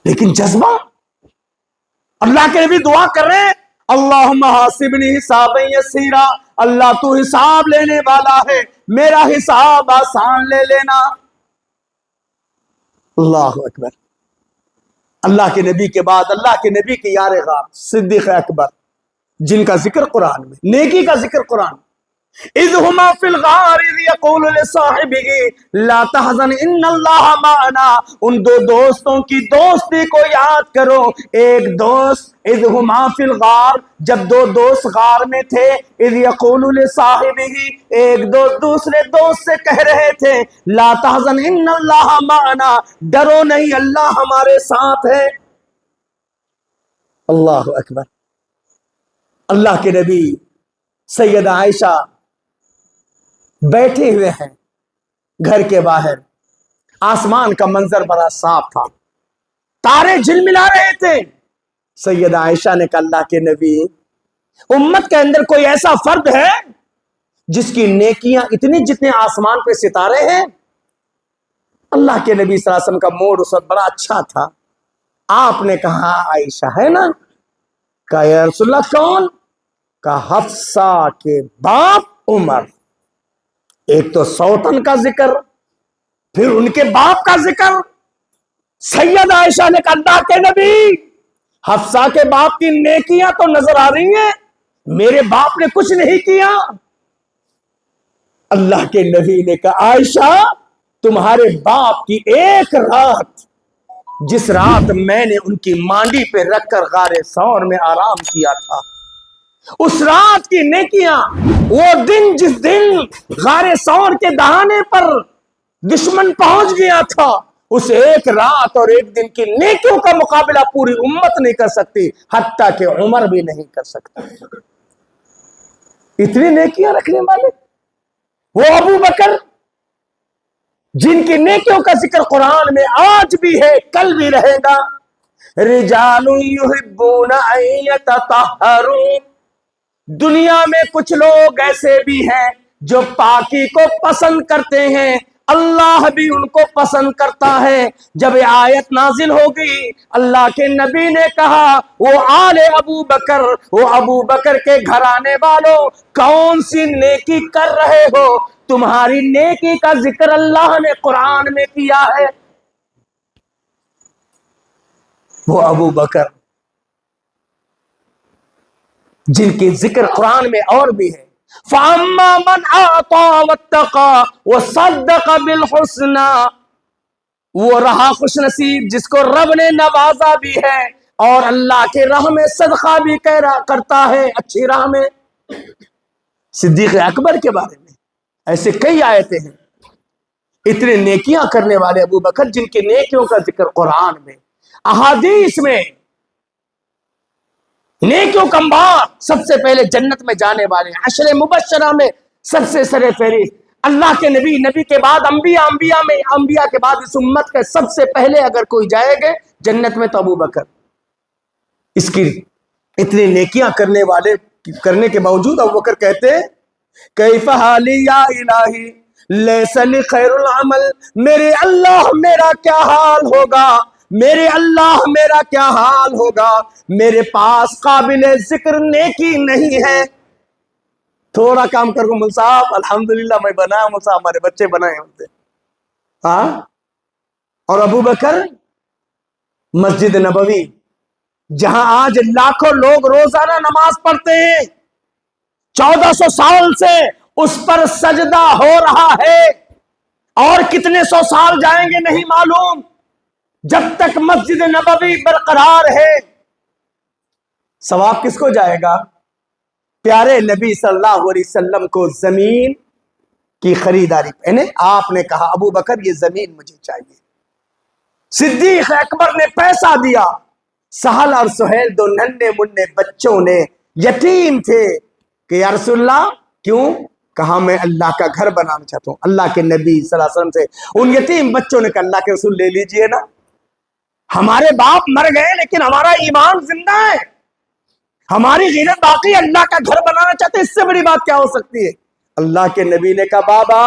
لیکن جذبہ۔ اللہ کے نبی دعا کر رہے ہیں اللہم حاسبنی حسابا یسیرا، اللہ تو حساب لینے والا ہے، میرا حساب آسان لے لینا۔ اللہ اکبر۔ اللہ کے نبی کے بعد اللہ کے نبی کے یار غار صدیق اکبر، جن کا ذکر قرآن میں، نیکی کا ذکر قرآن میں، اذ ہما فی الغار اذ یقول لصاحبہ لا تحزن ان اللہ معنا، ان 2 دوستوں کی دوستی کو یاد کرو۔ ایک دوست اذ ہما فی الغار، جب 2 دوست غار میں تھے، اذ یقول لصاحبہ، ایک دوست دوسرے دوست سے کہہ رہے تھے لا تحزن ان اللہ معنا، ڈرو نہیں اللہ ہمارے ساتھ ہے۔ اللہ اکبر۔ اللہ کے نبی سیدہ عائشہ بیٹھے ہوئے ہیں گھر کے باہر، آسمان کا منظر بڑا صاف تھا، تارے جھلملا رہے تھے۔ سیدہ عائشہ نے کہا اللہ کے نبی، امت کے اندر کوئی ایسا فرد ہے جس کی نیکیاں اتنی جتنے آسمان پہ ستارے ہیں؟ اللہ کے نبی صلی اللہ علیہ وسلم کا موڈ اس وقت بڑا اچھا تھا۔ آپ نے کہا عائشہ ہے نا؟ کہا یا رسول اللہ کون؟ کہا حفصہ کے باپ عمر۔ ایک تو سوتن کا ذکر، پھر ان کے باپ کا ذکر۔ سیدہ عائشہ نے کہا اللہ کے نبی، حفصہ کے باپ کی نیکیاں تو نظر آ رہی ہیں، میرے باپ نے کچھ نہیں کیا۔ اللہ کے نبی نے کہا عائشہ تمہارے باپ کی ایک رات، جس رات میں نے ان کی مانڈی پہ رکھ کر غار ثور میں آرام کیا تھا، اس رات کی نیکیاں، وہ دن جس دن غار ثور کے دہانے پر دشمن پہنچ گیا تھا، اس ایک رات اور ایک دن کی نیکیوں کا مقابلہ پوری امت نہیں کر سکتی، حتیٰ کہ عمر بھی نہیں کر سکتا۔ اتنی نیکیاں رکھنے والے وہ ابو بکر، جن کی نیکیوں کا ذکر قرآن میں آج بھی ہے، کل بھی رہے گا۔ رجال یحبون ان یتطہروا، دنیا میں کچھ لوگ ایسے بھی ہیں جو پاکی کو پسند کرتے ہیں، اللہ بھی ان کو پسند کرتا ہے۔ جب یہ آیت نازل ہوگی، اللہ کے نبی نے کہا وہ آل ابو بکر، وہ ابو بکر کے گھرانے والوں، کون سی نیکی کر رہے ہو؟ تمہاری نیکی کا ذکر اللہ نے قرآن میں کیا ہے۔ وہ ابو بکر جن کی ذکر قرآن میں اور بھی ہے، فَأَمَّا مَنْ أَعْطَى وَاتَّقَى وَصَدَّقَ بِالْحُسْنَى، وہ رہا خوش نصیب جس کو رب نے نوازا بھی ہے اور اللہ کے راہ میں صدقہ بھی کرتا ہے، اچھی راہ میں۔ صدیق اکبر کے بارے میں ایسے کئی آیتیں ہیں، اتنے نیکیاں کرنے والے ابو بکر جن کی نیکیوں کا ذکر قرآن میں، احادیث میں۔ نیکیوں کا انبار، سب سے پہلے جنت میں جانے والے، عشر مبشرہ میں سب سے سر فہرست اللہ کے نبی، نبی کے بعد انبیاء، انبیاء میں انبیاء کے بعد اس امت کے سب سے پہلے اگر کوئی جائے گا جنت میں تو ابو بکر۔ اس کی اتنی نیکیاں کرنے والے کرنے کے باوجود ابو بکر کہتے ہیں کیف حالی یا الہی لیس لی خیر العمل، میرے اللہ میرا کیا حال ہوگا، میرے اللہ میرا کیا حال ہوگا، میرے پاس قابل ذکر نیکی نہیں ہے۔ تھوڑا کام کر مل صاحب، الحمدللہ میں بنایا مل صاحب، ہمارے بچے بنائے ہوتے ہاں۔ اور ابو بکر مسجد نبوی جہاں آج لاکھوں لوگ روزانہ نماز پڑھتے ہیں، 1400 سال سے اس پر سجدہ ہو رہا ہے، اور کتنے سو سال جائیں گے نہیں معلوم، جب تک مسجد نبوی برقرار ہے۔ ثواب کس کو جائے گا؟ پیارے نبی صلی اللہ علیہ وسلم کو زمین کی خریداری، یعنی آپ نے کہا ابو بکر یہ زمین مجھے چاہیے۔ صدیق اکبر نے پیسہ دیا، سہل اور سہیل دو ننھے منھے بچوں نے، یتیم تھے، کہ یا رسول اللہ کیوں؟ کہا میں اللہ کا گھر بنانا چاہتا ہوں۔ اللہ کے نبی صلی اللہ علیہ وسلم سے ان یتیم بچوں نے کہا اللہ کے رسول لے لیجئے نا، ہمارے باپ مر گئے لیکن ہمارا ایمان زندہ ہے، ہماری غیرت باقی، اللہ کا گھر بنانا چاہتے، اس سے بڑی بات کیا ہو سکتی ہے؟ اللہ کے نبی نے کہا بابا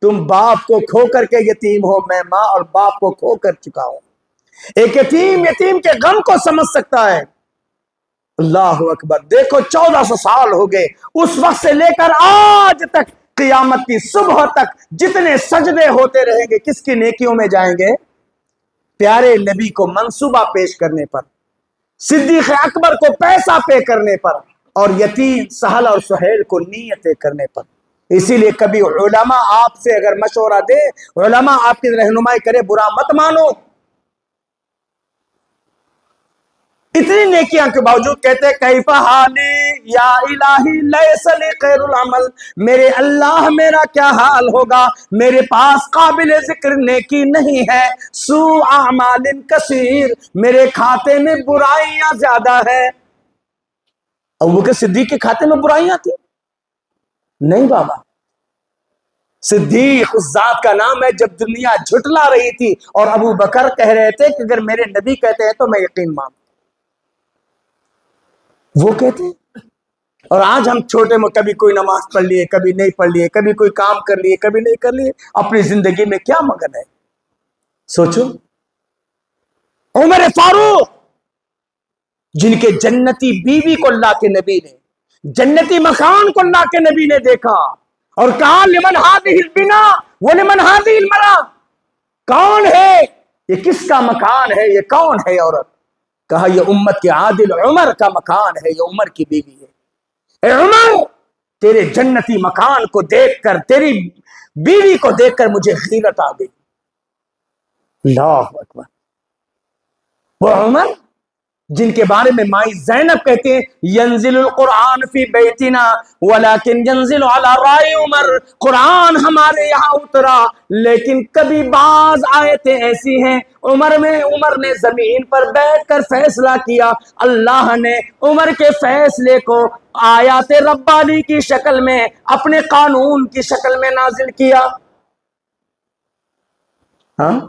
تم باپ کو کھو کر کے یتیم ہو، میں ماں اور باپ کو کھو کر چکا ہوں۔ ایک یتیم کے غم کو سمجھ سکتا ہے۔ اللہ اکبر، دیکھو 1400 سال ہو گئے، اس وقت سے لے کر آج تک قیامت کی صبح تک جتنے سجدے ہوتے رہیں گے کس کی نیکیوں میں جائیں گے؟ پیارے نبی کو منصوبہ پیش کرنے پر، صدیق اکبر کو پیسہ پے کرنے پر، اور یتیم سہل اور سہیل کو نیتیں کرنے پر۔ اسی لیے کبھی علماء آپ سے اگر مشورہ دے، علماء آپ کی رہنمائی کرے، برا مت مانو۔ اتنی نیکیاں کے باوجود کہتے کیف حالی یا الہی لیس لی خیر العمل، میرے اللہ میرا کیا حال ہوگا، میرے پاس قابل ذکر نیکی نہیں ہے، سو اعمال کثیر، میرے کھاتے میں برائیاں زیادہ ہیں۔ ابو بکر صدیق کے کھاتے میں برائیاں تھیں، نہیں بابا، صدیق اس ذات کا نام ہے جب دنیا جھٹلا رہی تھی اور ابو بکر کہہ رہے تھے کہ اگر میرے نبی کہتے ہیں تو میں یقین مان، وہ کہتے ہیں۔ اور آج ہم چھوٹے میں کبھی کوئی نماز پڑھ لیے، کبھی نہیں پڑھ لیے، کبھی کوئی کام کر لیے، کبھی نہیں کر لیے، اپنی زندگی میں کیا مگن ہے؟ سوچو، عمر فاروق جن کے جنتی بیوی کو اللہ کے نبی نے، جنتی مکان کو اللہ کے نبی نے دیکھا اور کہا لمن ہذہ البنا ولمن ہذہ المرأة، کون ہے یہ، کس کا مکان ہے، یہ کون ہے عورت؟ کہا یہ امت کے عادل عمر کا مکان ہے، یہ عمر کی بیوی ہے۔ اے عمر، تیرے جنتی مکان کو دیکھ کر، تیری بیوی کو دیکھ کر مجھے غیرت آ گئی۔ اللہ اکبر۔ وہ عمر جن کے بارے میں مائی زینب کہتے ہیں ینزل القرآن فی بیتنا ولیکن ینزل علی رائے عمر، قرآن ہمارے یہاں اترا لیکن کبھی بعض آیتیں ایسی ہیں عمر نے زمین پر بیٹھ کر فیصلہ کیا، اللہ نے عمر کے فیصلے کو آیات ربانی کی شکل میں، اپنے قانون کی شکل میں نازل کیا۔ ہاں،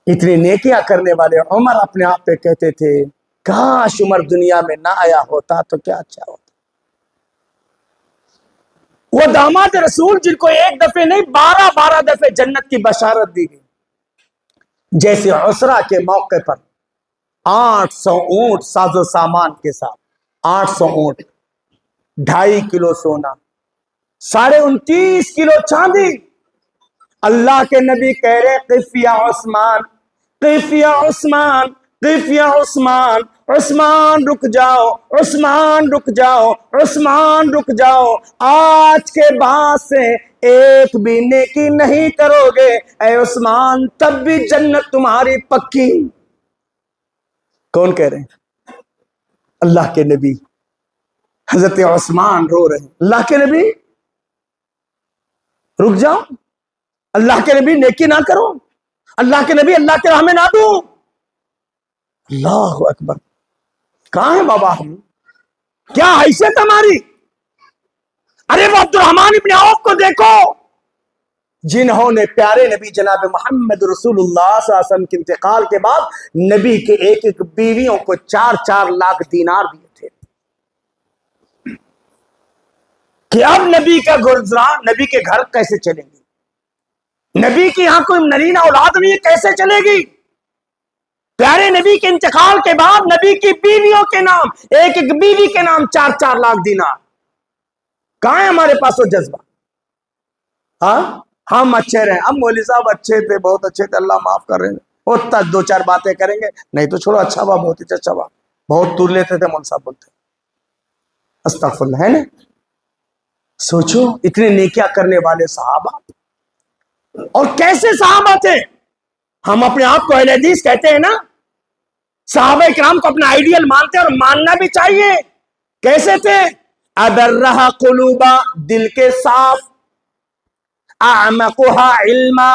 اتنی نیکیاں کرنے والے عمر اپنے آپ پہ کہتے تھے کاش عمر دنیا میں نہ آیا ہوتا تو کیا اچھا ہوتا۔ وہ داماد رسول جن کو ایک دفعہ نہیں 12 دفعے جنت کی بشارت دی گئی، جیسے عسرہ کے موقع پر 800 اونٹ ساز و سامان کے ساتھ، 800 اونٹ، 2.5 کلو سونا، 29.5 کلو چاندی، اللہ کے نبی کہہ رہے قف یا عثمان، قف یا عثمان، قف یا عثمان، عثمان رک جاؤ، عثمان رک جاؤ، عثمان رک جاؤ، آج کے بعد سے ایک بھی نیکی نہیں کرو گے اے عثمان تب بھی جنت تمہاری پکی۔ کون کہہ رہے ہیں؟ اللہ کے نبی۔ حضرت عثمان رو رہے ہیں، اللہ کے نبی رک جاؤ، اللہ کے نبی نیکی نہ کرو، اللہ کے نبی اللہ کے راہ میں نہ دو۔ اللہ اکبر، کہاں ہے بابا ہم؟ کیا حیثیت ہماری؟ ارے وہ عبد الرحمن ابن عوف کو دیکھو جنہوں نے پیارے نبی جناب محمد رسول اللہ صلی اللہ علیہ وسلم کے انتقال کے بعد نبی کے ایک ایک بیویوں کو 4-4 لاکھ دینار دیے تھے کہ اب نبی کا گزران، نبی کے گھر کیسے چلیں گے، نبی کی یہاں کوئی نرینہ اولاد نہیں، کیسے چلے گی؟ پیارے نبی کے انتقال کے بعد نبی کی بیویوں کے نام، ایک ایک بیوی کے نام 4-4 لاکھ دینار۔ کہاں ہے ہمارے پاس وہ جذبہ؟ ہاں، ہم اچھے رہے، ہم مولوی صاحب اچھے تھے، بہت اچھے تھے، اللہ معاف کر رہے ہیں، وہ تک 2-4 باتیں کریں گے، نہیں تو چھوڑو، اچھا ہوا، بہت ہی اچھا ہوا، بہت تور لیتے تھے مول صاحب بولتے، استغفر اللہ، ہے نا؟ سوچو اتنے نیکیاں کرنے والے صحابہ، اور کیسے صحابہ تھے؟ ہم اپنے آپ کو اہل حدیث کہتے ہیں نا، صحابہ کرام کو اپنا آئیڈیل مانتے ہیں اور ماننا بھی چاہیے۔ کیسے تھے؟ ابرہ قلوبا، دل کے صاف، اعمقھا علما،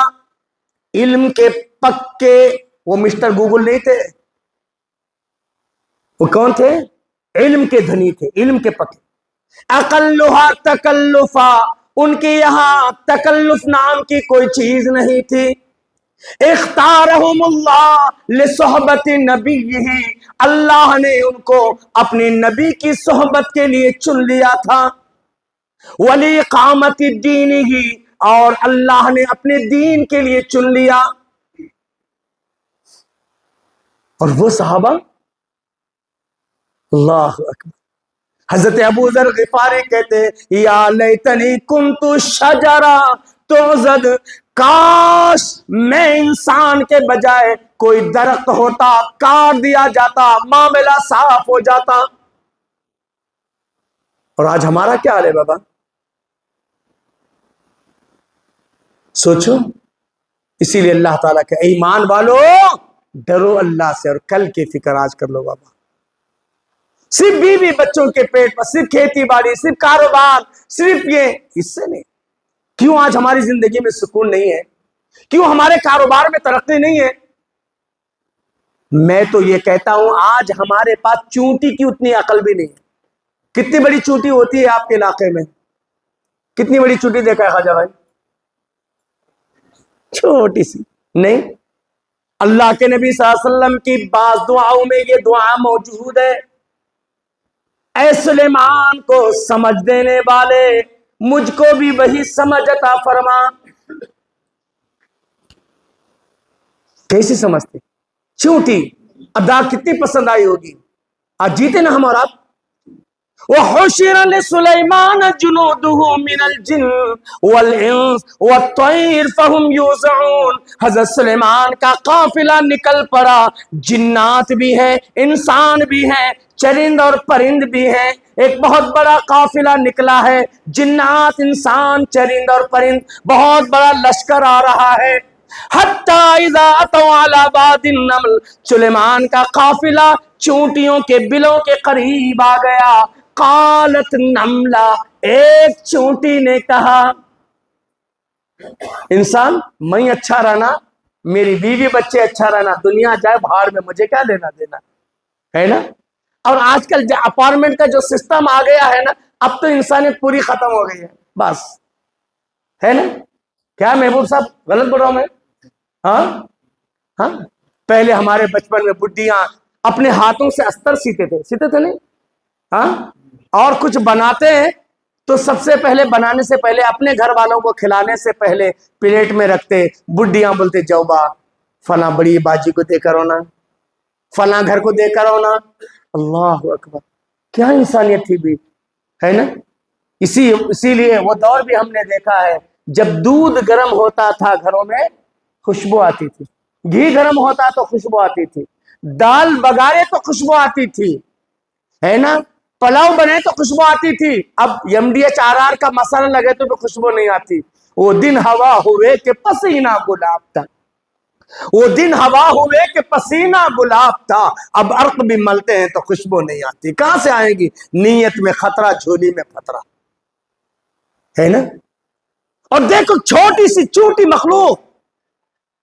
علم کے پکے، وہ مسٹر گوگل نہیں تھے، وہ کون تھے؟ علم کے دھنی تھے، علم کے پکے۔ اقلھا تکلفا، ان کے یہاں تکلف نام کی کوئی چیز نہیں تھی۔ اختارہم اللہ لصحبت نبیہ، اللہ نے ان کو اپنے نبی کی صحبت کے لیے چن لیا تھا۔ وَلِإِقَامَةِ دِینِهِ، اور اللہ نے اپنے دین کے لیے چن لیا۔ اور وہ صحابہ، اللہ اکبر، حضرت ابو ذر غفاری کہتے یا لیتنی کنت شجرا تعضد، کاش میں انسان کے بجائے کوئی درخت ہوتا، کاٹ دیا جاتا، معاملہ صاف ہو جاتا۔ اور آج ہمارا کیا حال ہے بابا؟ سوچو، اسی لیے اللہ تعالیٰ کہ ایمان والو ڈرو اللہ سے اور کل کی فکر آج کر لو بابا۔ صرف بیوی بچوں کے پیٹ پر، صرف کھیتی باڑی، صرف کاروبار، صرف یہ، اس سے نہیں۔ کیوں آج ہماری زندگی میں سکون نہیں ہے؟ کیوں ہمارے کاروبار میں ترقی نہیں ہے؟ میں تو یہ کہتا ہوں آج ہمارے پاس چونٹی کی اتنی عقل بھی نہیں ہے۔ کتنی بڑی چونٹی ہوتی ہے آپ کے علاقے میں؟ کتنی بڑی چوٹی دیکھا ہے خواجہ بھائی؟ چھوٹی سی نہیں. اللہ کے نبی صلی اللہ علیہ وسلم کی بعض دعاؤں میں یہ دعا موجود ہے: اے سلیمان کو سمجھ دینے والے، مجھ کو بھی وہی سمجھ عطا فرما. کیسی سمجھتے؟ چونٹی. ادا کتنی پسند آئی ہوگی. آج جیتے نا ہم اور آپ. وَحُشِرَ لِسُلَيْمَانَ جُنُودُهُ مِنَ الْجِنِّ وَالْإِنسِ وَالطَّيْرِ فَهُمْ يُوزَعُونَ. حضرت سلیمان کا قافلہ نکل پڑا. جنات بھی ہیں، انسان بھی ہیں، چرند اور پرند بھی ہیں. ایک بہت بڑا قافلہ نکلا ہے. جنات، انسان، چرند اور پرند، بہت بڑا لشکر آ رہا ہے. حتی اذا اتوا علی واد النمل، سلیمان کا قافلہ چونٹیوں کے بلوں کے قریب آ گیا. قالت نملہ، ایک چونٹی نے کہا: انسان میں اچھا رہنا، میری بیوی بچے اچھا رہنا، دنیا جائے بھاڑ میں، مجھے کیا دینا دینا ہے نا. اور آج کل اپارٹمنٹ کا جو سسٹم آ گیا ہے نا، اب تو انسانیت پوری ختم ہو گئی ہے بس، ہے نا. کیا محبوب صاحب غلط بول رہا ہوں میں؟ ہاں. پہلے ہمارے بچپن میں بڈیاں اپنے ہاتھوں سے استر سیتے تھے نہیں؟ ہاں. اور کچھ بناتے ہیں تو سب سے پہلے بنانے سے پہلے اپنے گھر والوں کو کھلانے سے پہلے پلیٹ میں رکھتے. بڈیاں بولتے: جاؤ با فلاں بڑی باجی کو دے کر ہونا، فلاں گھر کو دے کر ہونا. اللہ اکبر، کیا انسانیت تھی بھی، ہے نا. اسی لیے وہ دور بھی ہم نے دیکھا ہے، جب دودھ گرم ہوتا تھا گھروں میں خوشبو آتی تھی، گھی گرم ہوتا تو خوشبو آتی تھی، دال بگارے تو خوشبو آتی تھی، ہے نا. پلاؤ بنے تو خوشبو آتی تھی. اب MDH RR کا مسئلہ لگے تو خوشبو نہیں آتی. وہ دن ہوا ہوئے کہ پسینہ گلاب تھا، وہ دن ہوا ہوئے کہ پسینہ گلاب تھا. اب عرق بھی ملتے ہیں تو خوشبو نہیں آتی. کہاں سے آئے گی؟ نیت میں خطرہ، جھولی میں پترا، ہے نا. اور دیکھو چھوٹی سی چوٹی مخلوق،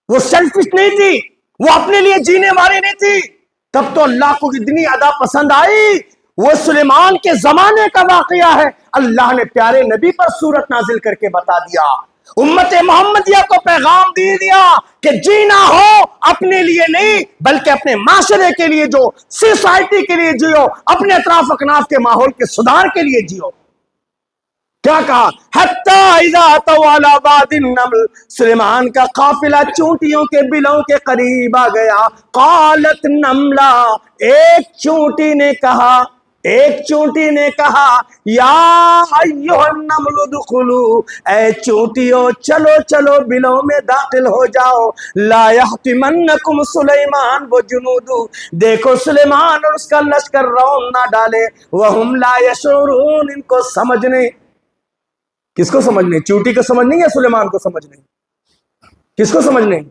وہ سیلفش نہیں تھی، وہ اپنے لیے جینے والی نہیں تھی. تب تو اللہ کو اتنی ادا پسند آئی. وہ سلیمان کے زمانے کا واقعہ ہے. اللہ نے پیارے نبی پر سورت نازل کر کے بتا دیا، امت محمدیہ کو پیغام دے دیا کہ جینا ہو اپنے لیے نہیں بلکہ اپنے معاشرے کے لیے، جو سوسائٹی کے لیے جیو، اپنے اطراف اکناف کے ماحول کے سدھار کے لیے جیو. کیا کہا؟ حتی اذا اتوا علی واد النمل، سلیمان کا قافلہ چونٹیوں کے بلوں کے قریب آ گیا. قالت نملہ، ایک چونٹی نے کہا یا ایھا النمل ادخلوا، اے چونٹیوں چلو چلو بلوں میں داخل ہو جاؤ. لا یحطمنکم سلیمان وجنودہ، دیکھو سلیمان اور اس کا لشکر رون نہ ڈالے. وہم لا یشعرون، ان کو سمجھ نہیں. کس کو سمجھ نہیں؟ چونٹی کو سمجھ نہیں یا سلیمان کو سمجھ نہیں؟ کس کو سمجھ نہیں؟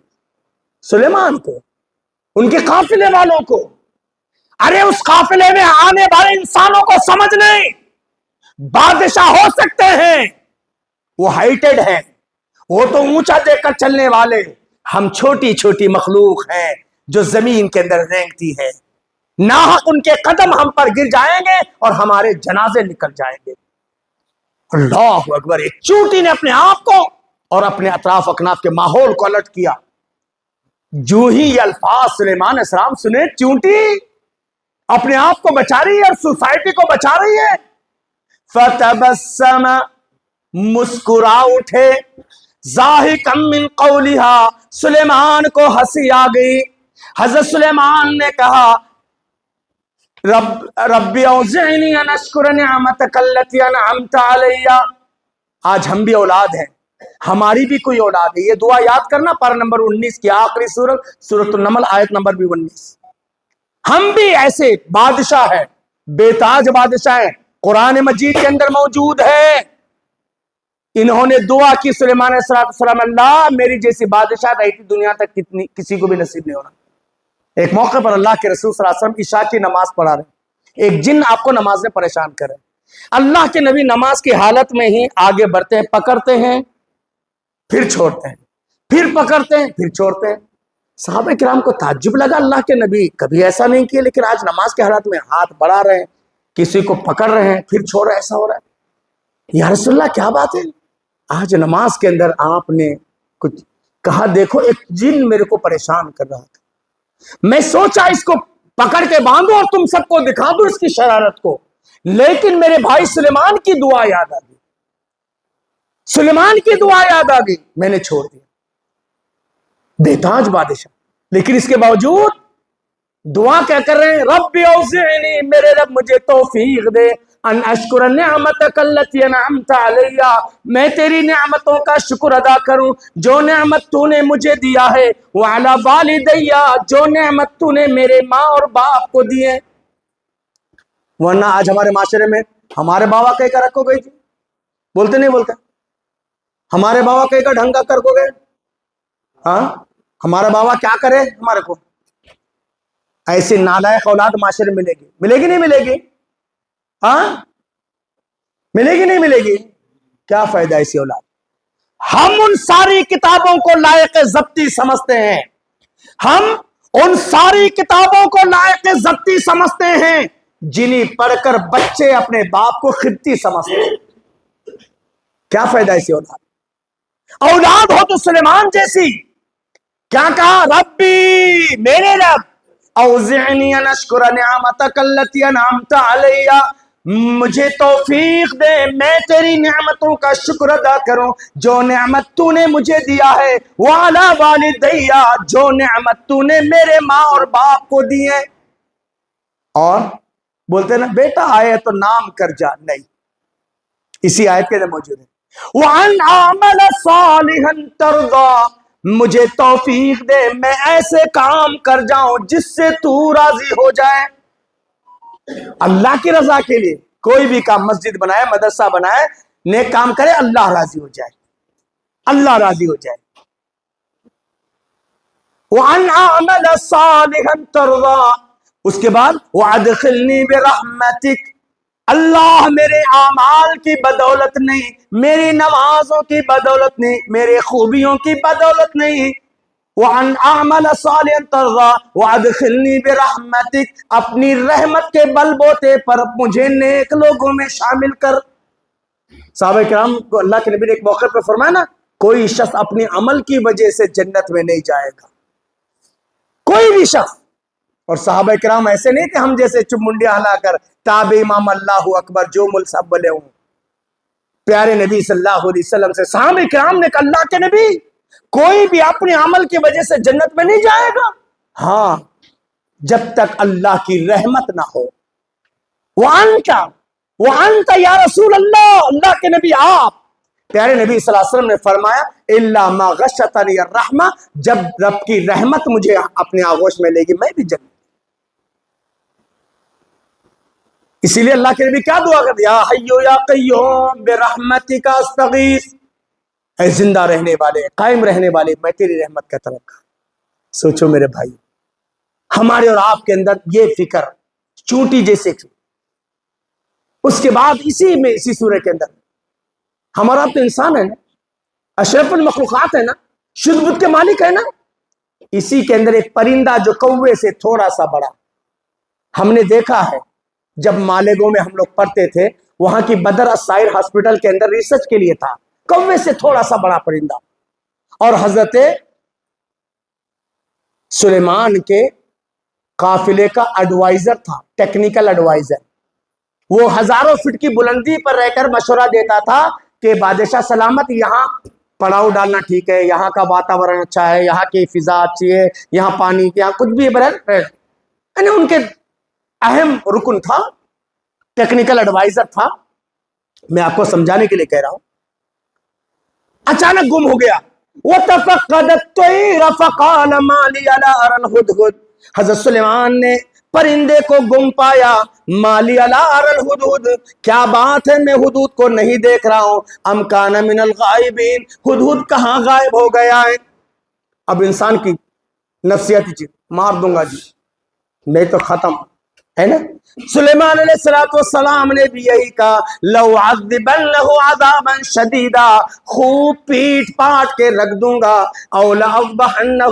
سلیمان کو، ان کے قافلے والوں کو. ارے اس قافلے میں آنے والے انسانوں کو سمجھ نہیں. بادشاہ ہو سکتے ہیں، وہ ہائٹڈ ہیں، وہ تو اونچا دیکھ کر چلنے والے. ہم چھوٹی چھوٹی مخلوق ہیں جو زمین کے اندر رینگتی ہے. ناحق ان کے قدم ہم پر گر جائیں گے اور ہمارے جنازے نکل جائیں گے. اللہ اکبر. ایک چونٹی نے اپنے آپ کو اور اپنے اطراف اکناف کے ماحول کو الرٹ کیا. جو ہی یہ الفاظ سلیمان علیہ السلام سنے، چونٹی اپنے آپ کو بچا رہی ہے اور سوسائٹی کو بچا رہی ہے. فتبسم، مسکرا اٹھے، ضاحکا من قولہا، سلیمان کو ہنسی آ گئی. حضرت سلیمان نے کہا ربی اوزعنی ان اشکر نعمتک التی انعمت علی. آج ہم بھی اولاد ہیں، ہماری بھی کوئی اولاد ہے. یہ دعا یاد کرنا، پارہ نمبر 19 کی آخری سورت، سورۃ النمل، آیت نمبر بھی 19. ہم بھی ایسے بادشاہ ہیں، بے تاج بادشاہ ہیں، قرآن مجید کے اندر موجود ہے. انہوں نے دعا کی سلیمان علیہ السلام، اللہ میری جیسی بادشاہ رہتی دنیا تک کسی کو بھی نصیب نہیں ہونا. ایک موقع پر اللہ کے رسول صلی اللہ علیہ وسلم عشاء کی نماز پڑھا رہے، ایک جن آپ کو نماز میں پریشان کرے. اللہ کے نبی نماز کی حالت میں ہی آگے بڑھتے ہیں، پکڑتے ہیں پھر چھوڑتے ہیں، پھر پکڑتے ہیں پھر چھوڑتے ہیں. صحابہ کرام کو تعجب لگا، اللہ کے نبی کبھی ایسا نہیں کیا، لیکن آج نماز کے حالت میں ہاتھ بڑھا رہے ہیں، کسی کو پکڑ رہے ہیں پھر چھوڑ رہے ہیں، ایسا ہو رہا ہے. یا رسول اللہ کیا بات ہے؟ آج نماز کے اندر آپ نے کچھ کہا، دیکھو ایک جن میرے کو پریشان کر رہا تھا، میں سوچا اس کو پکڑ کے باندھو اور تم سب کو دکھا دو اس کی شرارت کو، لیکن میرے بھائی سلیمان کی دعا یاد آ گئی، سلیمان کی دعا یاد آ گئی، میں نے چھوڑ دیا۔ بےتاج بادشاہ، لیکن اس کے باوجود دعا کیا کر رہے ہیں؟ رب اوزعنی، میرے رب مجھے توفیق دے، ان اشکر نعمتک التی انعمت علی، میں تیری نعمتوں کا شکر ادا کروں جو نعمت تو نے مجھے دیا ہے، وعلی والدی، جو نعمت تو نے میرے ماں اور باپ کو دی ہے۔ ورنہ آج ہمارے معاشرے میں ہمارے بابا کہیں کا رکھو گئی تھی، بولتے نہیں بولتے؟ ہمارے بابا کہیں کا ڈھنگ کا کر کو گئے، ہاں ہمارا بابا کیا کرے ہمارے کو؟ ایسی نالائق اولاد معاشرے میں ملے گی، ملے گی نہیں ملے گی؟ ہاں ملے گی نہیں ملے گی؟ کیا فائدہ ایسی اولاد؟ ہم ان ساری کتابوں کو لائق ضبطی سمجھتے ہیں، ہم ان ساری کتابوں کو لائق ضبطی سمجھتے ہیں جنہیں پڑھ کر بچے اپنے باپ کو خبتی سمجھتے ہیں۔ کیا فائدہ ایسی اولاد؟ اولاد ہو تو سلیمان جیسی، کیا کہا؟ ربی، میرے رب، اوزعنی ان اشکر نعمتک التی انعمت علی، مجھے توفیق دے میں تیری نعمتوں کا شکر ادا کروں جو نعمت تو نے مجھے دیا ہے، وعلی والدی، جو نعمت تو نے میرے ماں اور باپ کو دی ہے۔ اور بولتے نا بیٹا آئے تو نام کر جا، نہیں، اسی آیت کے اندر موجود ہے، وَأَنْ أَعْمَلَ صَالِحًا تَرْضَى، مجھے توفیق دے میں ایسے کام کر جاؤں جس سے تو راضی ہو جائے۔ اللہ کی رضا کے لیے کوئی بھی کام، مسجد بنائے، مدرسہ بنائے، نیک کام کرے، اللہ راضی ہو جائے، اللہ راضی ہو جائے۔ وَأَنْ أَعْمَلَ صَالِحًا تَرْضَى، اس کے بعد وَأَدْخِلْنِي بِرَحْمَتِكَ، اللہ میرے اعمال کی بدولت نہیں، میری نمازوں کی بدولت نہیں، میرے خوبیوں کی بدولت نہیں، وَأَنْ أَعْمَلَ صَالِحًا تَرْضَى وَأَدْخِلْنِي بِرَحْمَتِكَ، اپنی رحمت کے بل بوتے پر مجھے نیک لوگوں میں شامل کر۔ صحابہ کرام کو اللہ کے نبی نے ایک موقع پہ فرمایا نا، کوئی شخص اپنی عمل کی وجہ سے جنت میں نہیں جائے گا، کوئی بھی شخص۔ اور صحابہ کرام ایسے نہیں کہ ہم جیسے چپ منڈیاں ہلا کر تابع امام اللہ اکبر جو مل سب بلے ہوں، پیارے نبی صلی اللہ علیہ وسلم سے صحابہ کرام نے کہا اللہ کے نبی کوئی بھی اپنے عمل کی وجہ سے جنت میں نہیں جائے گا، ہاں جب تک اللہ کی رحمت نہ ہو۔ وَأَنْتَ یا رسول اللہ، اللہ کے نبی آپ، پیارے نبی صلی اللہ علیہ وسلم نے فرمایا اِلَّا مَا غَشَّتَنِي الرَّحْمَةُ، جب رب کی رحمت مجھے اپنے آغوش میں لے گی میں بھی جنت۔ اسی لیے اللہ کے نبی کیا دعا کر دیا؟ یا حیو یا قیوم برحمتک استغیث، اے زندہ رہنے والے، قائم رہنے والے، میں تیری رحمت کا طلب۔ سوچو میرے بھائی، ہمارے اور آپ کے اندر یہ فکر چونٹی جیسے تھی، اس کے بعد اسی سورہ کے اندر ہمارا تو انسان ہے نا، اشرف المخلوقات ہے نا، شدھ بدھ کے مالک ہے نا، اسی کے اندر ایک پرندہ جو کوے سے تھوڑا سا بڑا، ہم نے دیکھا ہے جب مالیگاؤں میں ہم لوگ پڑھتے تھے، وہاں کی بدر السائر ہاسپٹل کے اندر ریسرچ کے لیے تھا، کوے سے تھوڑا سا بڑا پرندہ، اور حضرت سلیمان کے قافلے کا ایڈوائزر تھا، ٹیکنیکل ایڈوائزر، وہ ہزاروں فٹ کی بلندی پر رہ کر مشورہ دیتا تھا کہ بادشاہ سلامت یہاں پڑاؤ ڈالنا ٹھیک ہے، یہاں کا واتاورن اچھا ہے، یہاں کی فضا اچھی ہے، یہاں پانی، یہاں کچھ بھی یعنی ان کے اہم رکن تھا، ٹیکنیکل ایڈوائزر تھا۔ میں آپ کو سمجھانے کے لیے کہہ رہا ہوں، اچانک گم ہو گیا۔ وَتَفَقَّدَ الطَّيْرَ فَقَالَ مَا لِيَ لَا أَرَى الْهُدْهُدْ، حضرت سلیمان نے پرندے کو گم پایا، مَا لِيَ لَا أَرَى الْهُدْهُدْ، کیا بات ہے میں ہدہد کو نہیں دیکھ رہا ہوں، أَمْ كَانَ مِنَ الْغَائِبِينَ، ہدہد کہاں غائب ہو گیا ہے؟ اب انسان کی نفسیاتی چیز، مار دوں گا جی، نہیں تو ختم، ہے نا. سلیمان علیہ السلام نے بھی یہی کہا لو عذبنہ عذابا شدیدا، خوب پیٹ پاٹ کے رکھ دوں گا، او لأذبحنہ،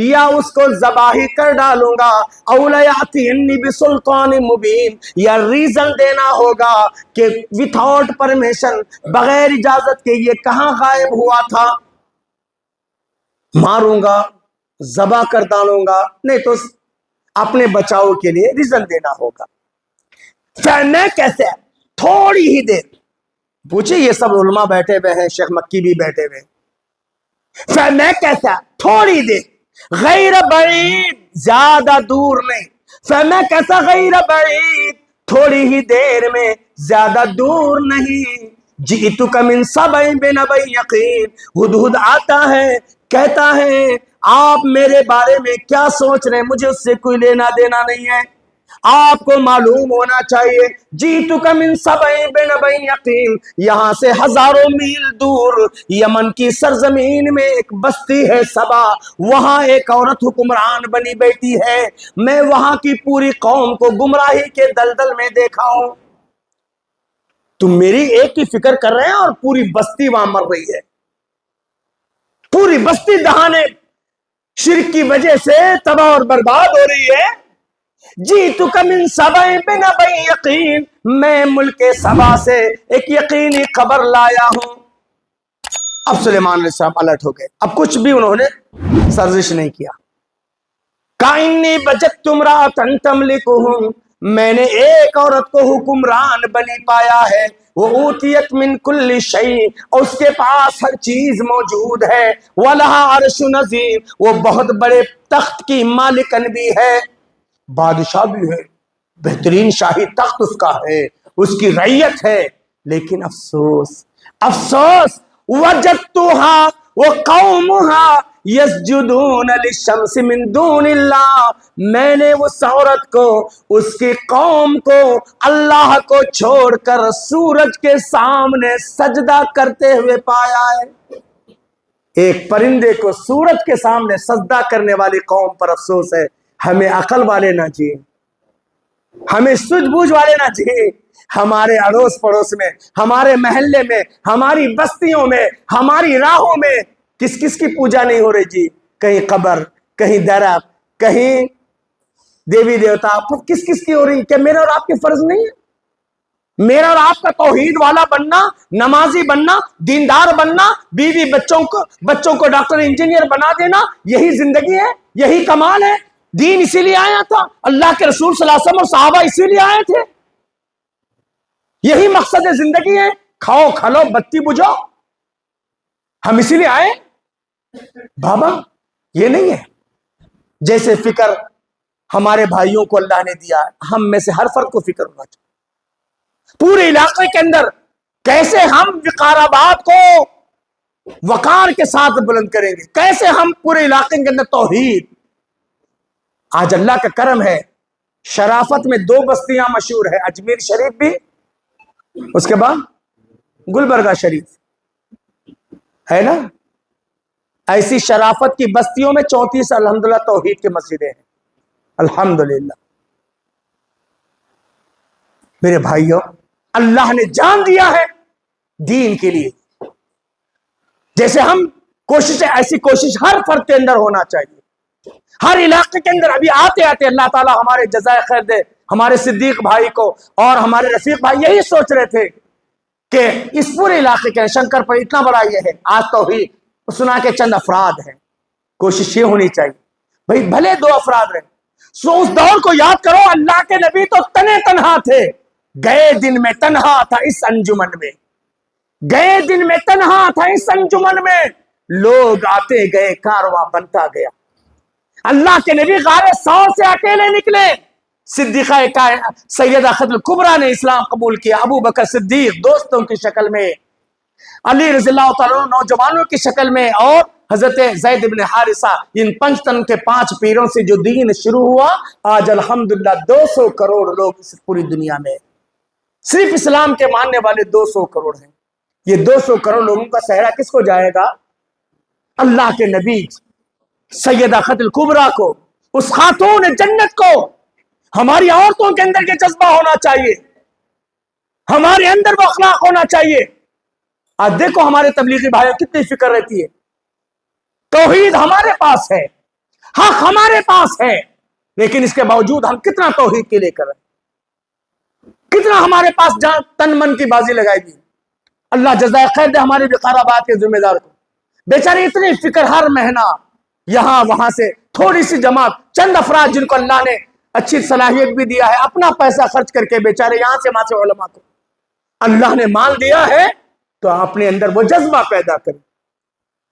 یا اس کو ذبح کر ڈالوں گا، او لیاتینی بسلطان مبین، یا ریزن دینا ہوگا کہ وداؤٹ پرمیشن، بغیر اجازت کے یہ کہاں غائب ہوا تھا. ماروں گا، ذبح کر ڈالوں گا، نہیں تو اپنے بچاؤ کے لیے ریزن دینا ہوگا. میں کیسے تھوڑی ہی دیر پوچھے، یہ سب علماء بیٹھے ہوئے ہیں، شیخ مکی بھی بیٹھے ہوئے، میں کیسا تھوڑی دیر غیر بعید، زیادہ دور نہیں، میں کیسا غیر بعید، تھوڑی ہی دیر میں، زیادہ دور نہیں. جئتک من سبع بنبأ یقین، ہدہد آتا ہے کہتا ہے آپ میرے بارے میں کیا سوچ رہے ہیں، مجھے اس سے کوئی لینا دینا نہیں ہے، آپ کو معلوم ہونا چاہیے. جئتک من سبع بنبأ یقین، یہاں سے ہزاروں میل دور یمن کی سرزمین میں ایک بستی ہے سبا، وہاں ایک عورت حکمران بنی بیٹھی ہے، میں وہاں کی پوری قوم کو گمراہی کے دلدل میں دیکھا ہوں. تم میری ایک کی فکر کر رہے ہیں اور پوری بستی وہاں مر رہی ہے، پوری بستی دہانے شرک کی وجہ سے تباہ اور برباد ہو رہی ہے. جئتک من سبع بنبأ یقین، میں ملک سبا سے ایک یقینی خبر لایا ہوں. اب سلیمان علیہ السلام الرٹ ہو گئے، اب کچھ بھی انہوں نے سرزش نہیں کیا. کائنی وجدت امرأۃ تملکہم، میں نے ایک عورت کو حکمران بنی پایا ہے، وہ اوتیت من کل شیء، اس کے پاس ہر چیز موجود ہے، ولہا عرش عظیم، وہ بہت بڑے تخت کی مالکن بھی ہے، بادشاہ بھی ہے، بہترین شاہی تخت اس کا ہے، اس کی رعیت ہے. لیکن افسوس افسوس، وجدتها وقومها یسجدون للشمس من دون اللہ، میں نے اس عورت کو، اس کی قوم کو، اللہ کو چھوڑ کر سورج کے سامنے سجدہ کرتے ہوئے پایا ہے. ایک پرندے کو سورج کے سامنے سجدہ کرنے والی قوم پر افسوس ہے. ہمیں عقل والے نہ چاہیے، ہمیں سوجھ بوجھ والے نہ چاہیے. ہمارے اڑوس پڑوس میں، ہمارے محلے میں، ہماری بستیوں میں، ہماری راہوں میں کس کس کی پوجا نہیں ہو رہی جی؟ کہیں قبر، کہیں درخت، کہیں دیوی دیوتا، کس کس کی ہو رہی؟ کیا میرا اور آپ کے فرض نہیں ہے؟ میرا اور آپ کا توحید والا بننا، نمازی بننا، دیندار بننا، بیوی بچوں کو ڈاکٹر انجینئر بنا دینا، یہی زندگی ہے، یہی کمال ہے. دین اسی لیے آیا تھا، اللہ کے رسول صلی اللہ علیہ وسلم اور صحابہ اسی لیے آئے تھے، یہی مقصد زندگی ہے. کھاؤ کھلو بتی بجھو، ہم اسی لیے آئے بابا. یہ نہیں ہے. جیسے فکر ہمارے بھائیوں کو اللہ نے دیا، ہم میں سے ہر فرد کو فکر ہونا چاہیے. پورے علاقے کے اندر کیسے ہم وقار آباد کو وقار کے ساتھ بلند کریں گے، کیسے ہم پورے علاقے کے اندر توحید. آج اللہ کا کرم ہے، شرافت میں 2 بستیاں مشہور ہے، اجمیر شریف بھی، اس کے بعد گلبرگہ شریف ہے نا. ایسی شرافت کی بستیوں میں 34 الحمدللہ توحید کے مسجدیں ہیں، الحمدللہ. میرے بھائیوں، اللہ نے جان دیا ہے دین کے لیے. جیسے ہم ایسی کوشش ہر فرد کے اندر ہونا چاہیے، ہر علاقے کے اندر. ابھی آتے آتے اللہ تعالیٰ ہمارے جزائے خیر دے، ہمارے صدیق بھائی کو اور ہمارے رفیق بھائی یہی سوچ رہے تھے کہ اس پورے علاقے کے شنکر پر اتنا بڑا یہ ہے، آج توحید سنا کے چند افراد ہیں. کوشش یہ ہونی چاہیے بھائی بھلے 2 افراد رہے، سو اس دور کو یاد کرو، اللہ کے نبی تو تنے تنہا تھے، گئے دن میں تنہا تھا اس انجمن میں، گئے دن میں تنہا تھا اس انجمن میں، لوگ آتے گئے کارواں بنتا گیا. اللہ کے نبی غار ثور سے اکیلے نکلے، صدیقہ سیدہ خدیجہ کبریٰ نے اسلام قبول کیا، ابو بکر صدیق دوستوں کی شکل میں، علی رضی اللہ تعالیٰ نوجوانوں کی شکل میں، اور حضرت زید بن حارثہ. ان 5 تن کے 5 پیروں سے جو دین شروع ہوا، آج الحمدللہ 200 کروڑ لوگ اس پوری دنیا میں، صرف اسلام کے ماننے والے 200 کروڑ ہیں. یہ 200 کروڑ لوگوں کا صحرا کس کو جائے گا؟ اللہ کے نبی سیدہ خدیجہ کبریٰ کو، اس خاتون جنت کو، ہماری عورتوں کے اندر یہ جذبہ ہونا چاہیے، ہمارے اندر وہ اخلاق ہونا چاہیے۔ آج دیکھو ہمارے تبلیغی بھائیوں کتنی فکر رہتی ہے، توحید ہمارے پاس ہے، حق ہمارے پاس ہے، لیکن اس کے باوجود ہم کتنا توحید کے لے کر رہے، کتنا ہمارے پاس جان تن من کی بازی لگائی دی۔ اللہ جزائے خیر دے ہمارے وقار آباد کے ذمہ دار کو، بیچارے اتنی فکر ہر مہینہ یہاں وہاں سے تھوڑی سی جماعت، چند افراد جن کو اللہ نے اچھی صلاحیت بھی دیا ہے، اپنا پیسہ خرچ کر کے بیچارے یہاں سے وہاں سے علماء کو اللہ نے مال دیا ہے تو اپنے اندر وہ جذبہ پیدا کرے،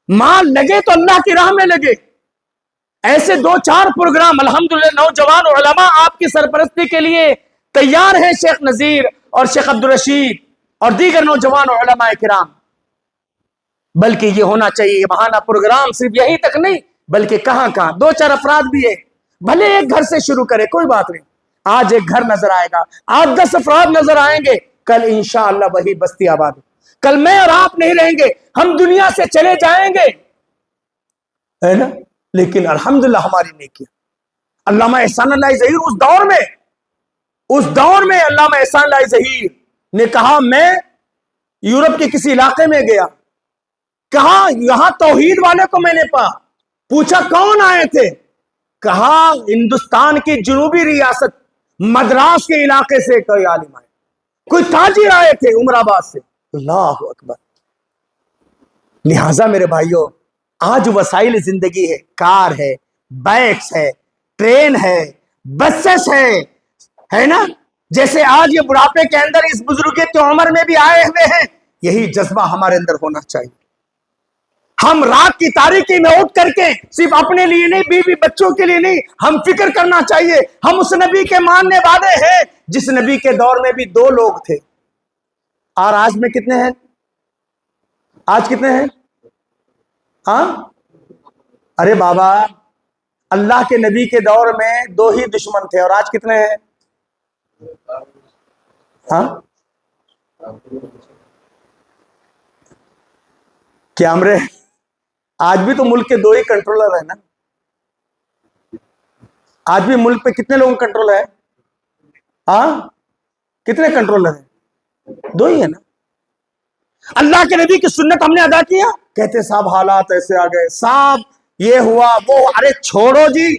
مال لگے تو اللہ کی راہ میں لگے۔ ایسے 2-4 پروگرام الحمدللہ نوجوان علماء آپ کی سرپرستی کے لیے تیار ہیں، شیخ نذیر اور شیخ عبدالرشید اور دیگر نوجوان علماء کرام۔ بلکہ یہ ہونا چاہیے یہ بہانہ پروگرام صرف یہی تک نہیں، بلکہ کہاں 2-4 افراد بھی ہے، بھلے ایک گھر سے شروع کرے، کوئی بات نہیں۔ آج ایک گھر نظر آئے گا، 8-10 افراد نظر آئیں گے، کل انشاءاللہ وہی بستی آباد، کل میں اور آپ نہیں رہیں گے، ہم دنیا سے چلے جائیں گے، ہے نا؟ لیکن الحمدللہ ہماری نیکی، علامہ احسان اللہ ظہیر اس دور میں علامہ احسان اللہ ظہیر نے کہا، میں یورپ کے کسی علاقے میں گیا، کہا یہاں توحید والے کو میں نے پوچھا کون آئے تھے، کہا ہندوستان کی جنوبی ریاست مدراس کے علاقے سے کوئی عالم آئے، کوئی تاجر آئے تھے عمر آباد سے۔ اللہ اکبر۔ لہٰذا میرے بھائیوں، آج وسائل زندگی ہے، کار ہے، بائکس ہے، ٹرین ہے، بسز ہے نا؟ جیسے آج یہ بڑھاپے کے اندر اس بزرگیت کی عمر میں بھی آئے ہوئے ہیں، یہی جذبہ ہمارے اندر ہونا چاہیے۔ ہم رات کی تاریکی میں اٹھ کر کے صرف اپنے لیے نہیں، بیوی بچوں کے لیے نہیں، ہم فکر کرنا چاہیے۔ ہم اس نبی کے ماننے والے ہیں جس نبی کے دور میں بھی 2 لوگ تھے، اور آج میں کتنے ہیں؟ آج کتنے ہیں؟ ہاں؟ ارے بابا، اللہ کے نبی کے دور میں 2 ہی دشمن تھے، اور آج کتنے ہیں؟ ہاں؟ کیا امرے؟ آج بھی تو ملک کے 2 ہی کنٹرولر ہیں نا؟ آج بھی ملک پہ کتنے لوگوں کنٹرول ہے؟ ہاں؟ کتنے کنٹرولر ہیں؟ 2 ہی ہے نا؟ اللہ کے نبی کی سنت ہم نے ادا کیا، کہتے صاحب حالات ایسے آ گئے، صاحب یہ ہوا وہ، ارے چھوڑو جی،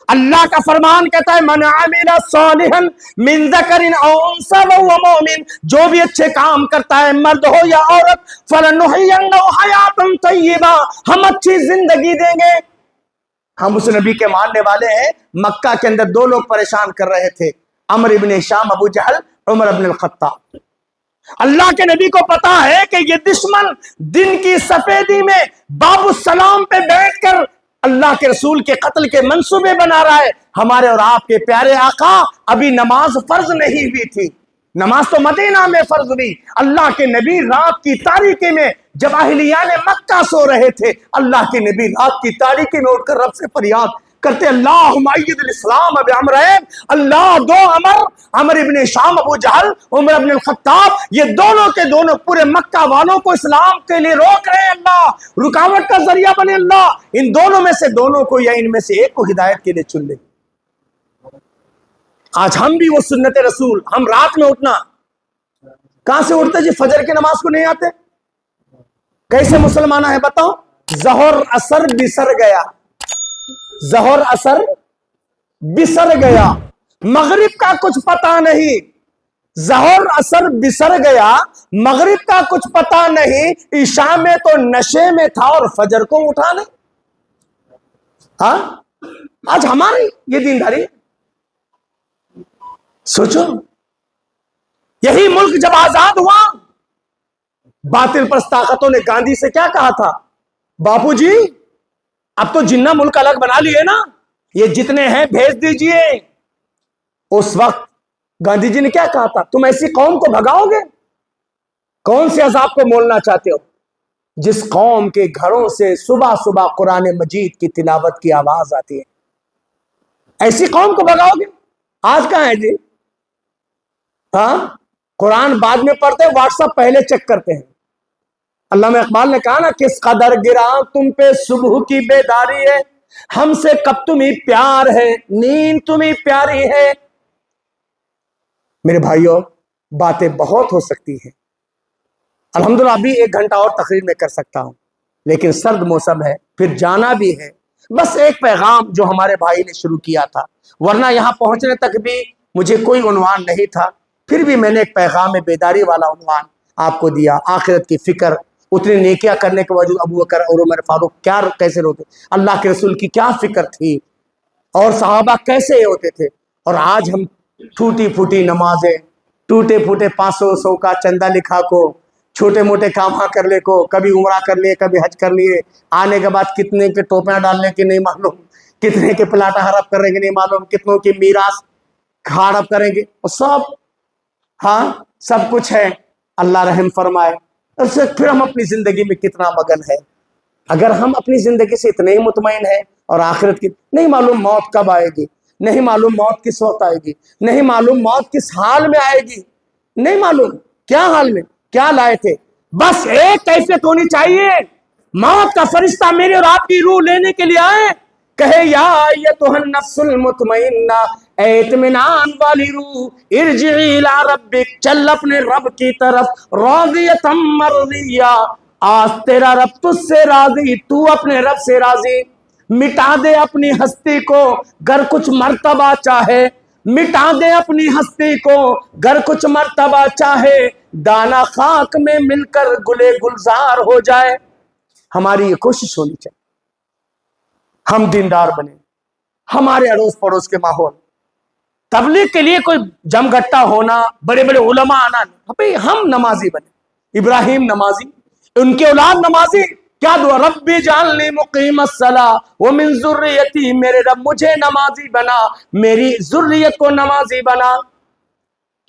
اللہ کا فرمان کہتا ہے من عمل صالحا من ذکر او انثى وهو مؤمن، جو بھی اچھے کام کرتا ہے مرد ہو یا عورت، فلنحینہ حیاتا طیبہ، ہم اچھی زندگی دیں گے۔ ہم اس نبی کے ماننے والے ہیں۔ مکہ کے اندر 2 لوگ پریشان کر رہے تھے، عمرو ابن ہشام ابو جہل، عمر ابن الخطاب۔ اللہ کے نبی کو پتا ہے کہ یہ دشمن دن کی سفیدی میں باب السلام پہ بیٹھ کر اللہ کے رسول کے قتل کے منصوبے بنا رہا ہے۔ ہمارے اور آپ کے پیارے آقا ابھی نماز فرض نہیں ہوئی تھی، نماز تو مدینہ میں فرض ہوئی۔ اللہ کے نبی رات کی تاریکی میں جب اہلیان مکہ سو رہے تھے، اللہ کے نبی رات کی تاریکی میں اٹھ کر رب سے فریاد کرتے، اللہم اید الاسلام بعمرین، اللہ 2 عمر ابن ہشام ابو جہل، عمر ابن الخطاب، یہ دونوں کے دونوں پورے مکہ والوں کو اسلام کے لیے روک رہے ہیں، اللہ رکاوٹ کا ذریعہ بنے، اللہ ان دونوں میں سے دونوں کو یا ان میں سے ایک کو ہدایت کے لیے چن لے۔ آج ہم بھی وہ سنت رسول، ہم رات میں اٹھنا کہاں سے اٹھتے جی؟ فجر کی نماز کو نہیں آتے؟ کیسے مسلمان ہے بتاؤ؟ ظہر اثر بسر گیا، ظہر اثر بسر گیا، مغرب کا کچھ پتا نہیں، ظہر اثر بسر گیا، مغرب کا کچھ پتا نہیں، عشاء میں تو نشے میں تھا اور فجر کو اٹھا نہیں۔ ہاں؟ آج ہماری یہ دینداری، سوچو یہی ملک جب آزاد ہوا، باطل پرست طاقتوں نے گاندھی سے کیا کہا تھا؟ باپو جی اب تو جنہ ملک الگ بنا لیے نا، یہ جتنے ہیں بھیج دیجئے۔ اس وقت گاندھی جی نے کیا کہا تھا؟ تم ایسی قوم کو بھگاؤ گے؟ کون سے عذاب کو مولنا چاہتے ہو؟ جس قوم کے گھروں سے صبح صبح قرآن مجید کی تلاوت کی آواز آتی ہے، ایسی قوم کو بھگاؤ گے؟ آج کہاں ہے جی؟ ہاں؟ قرآن بعد میں پڑھتے، واٹس ایپ پہلے چیک کرتے ہیں۔ علامہ اقبال نے کہا نا، کس قدر گرا تم پہ صبح کی بیداری ہے، ہم سے کب تمہیں پیار ہے، نیند تمہیں پیاری ہے، میرے بھائیوں باتیں بہت ہو سکتی ہیں، الحمدللہ ابھی 1 گھنٹہ اور تقریر میں کر سکتا ہوں، لیکن سرد موسم ہے، پھر جانا بھی ہے۔ بس ایک پیغام جو ہمارے بھائی نے شروع کیا تھا، ورنہ یہاں پہنچنے تک بھی مجھے کوئی عنوان نہیں تھا، پھر بھی میں نے ایک پیغام بیداری والا عنوان آپ کو دیا، آخرت کی فکر۔ اتنی نیکیاں کرنے کے باوجود ابو بکر اور عمر فاروق کیا کیسے روتے، اللہ کے رسول کی کیا فکر تھی، اور صحابہ کیسے ہوتے تھے۔ اور آج ہم ٹوٹی پھوٹی نمازیں، ٹوٹے پھوٹے 500 کا چندہ لکھا کو، چھوٹے موٹے کام کر لے کو، کبھی عمرہ کر لیے کبھی حج کر لیے، آنے کے بعد کتنے کے ٹوپیاں ڈالنے کی نہیں معلوم، کتنے کے پلاٹا ہڑپ کریں گے نہیں معلوم، کتنوں کی میراث ہڑپ کریں گے، اور سب ہاں سب کچھ ہے، اللہ رحم فرمائے۔ اور پھر ہم اپنی زندگی میں کتنا مگن ہے، اگر ہم اپنی زندگی سے اتنے ہی مطمئن ہیں، اور آخرت کی نہیں معلوم موت کب آئے گی، نہیں معلوم موت کس وقت آئے گی، نہیں معلوم موت کس حال میں آئے گی، نہیں معلوم کیا حال میں کیا لائے تھے، بس ایک کیفیت ہونی چاہیے، موت کا فرشتہ میرے اور آپ کی روح لینے کے لیے آئے، کہے یا ایتھا النفس المطمئنہ، اے اطمینان والی روح، ارجعی الی ربک، چل اپنے رب کی طرف، راضیۃ مرضیہ، آج تیرا رب تجھ سے راضی، تو اپنے رب سے راضی، مٹا دے اپنی ہستی کو گر کچھ مرتبہ چاہے، مٹا دے اپنی ہستی کو گر کچھ مرتبہ چاہے، دانا خاک میں مل کر گلے گلزار ہو جائے۔ ہماری یہ کوشش ہونی چاہیے، ہم دیندار بنے، ہمارے اڑوس پڑوس کے ماحول، تبلیغ کے لیے کوئی جمگٹا ہونا، بڑے بڑے علماء آنا، ہم نمازی بنے، ابراہیم نمازی، ان کے اولاد نمازی، کیا دعا، رب اجعلنی مقیم الصلاۃ ومن ذریتی، میرے رب مجھے نمازی بنا، میری ذریت کو نمازی بنا۔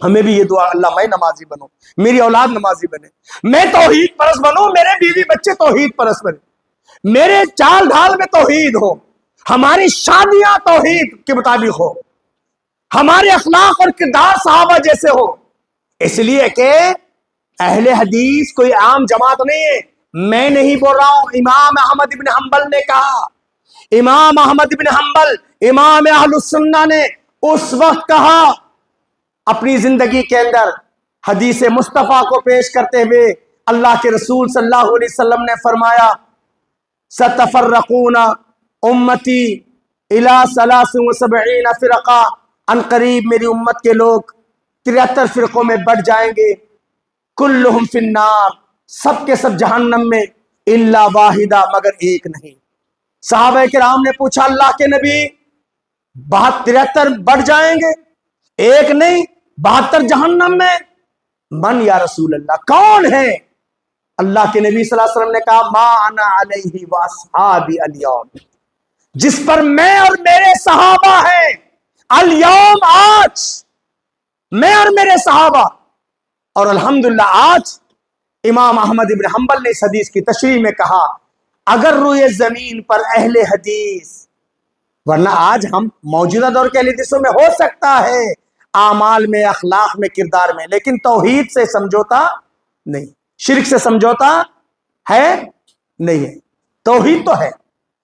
ہمیں بھی یہ دعا، اللہ میں نمازی بنوں، میری اولاد نمازی بنے، میں توحید پرست بنوں، میرے بیوی بچے توحید پرست بنے، میرے چال ڈھال میں توحید ہو، ہماری شادیاں توحید کے مطابق ہو، ہمارے اخلاق اور کردار صحابہ جیسے ہو، اس لیے کہ اہل حدیث کوئی عام جماعت نہیں ہے، میں نہیں بول رہا ہوں، امام احمد ابن حنبل نے کہا، امام احمد ابن حنبل امام اہل السنہ نے اس وقت کہا اپنی زندگی کے اندر، حدیث مصطفیٰ کو پیش کرتے ہوئے اللہ کے رسول صلی اللہ علیہ وسلم نے فرمایا ستفرقون امتی الی 73 فرقہ، ان قریب میری امت کے لوگ 73 فرقوں میں بٹ جائیں گے، کلہم فی النار، سب کے سب جہنم میں، الا واحدہ، مگر ایک نہیں۔ صحابہ کرام نے پوچھا اللہ کے نبی 73 بٹ جائیں گے، ایک نہیں 72 جہنم میں، من یا رسول اللہ، کون ہے؟ اللہ کے نبی صلی اللہ علیہ وسلم نے کہا ما انا علیہ واصحابی الیوم، جس پر میں اور میرے صحابہ ہیں، الیوم، آج میں اور میرے صحابہ۔ اور الحمدللہ آج امام احمد ابن حنبل نے اس حدیث کی تشریح میں کہا اگر روئے زمین پر اہل حدیث، ورنہ آج ہم موجودہ دور کے اہل حدیثوں میں ہو سکتا ہے اعمال میں، اخلاق میں، کردار میں، لیکن توحید سے سمجھوتا نہیں، شرک سے سمجھوتا ہے نہیں ہے، توحید تو ہے،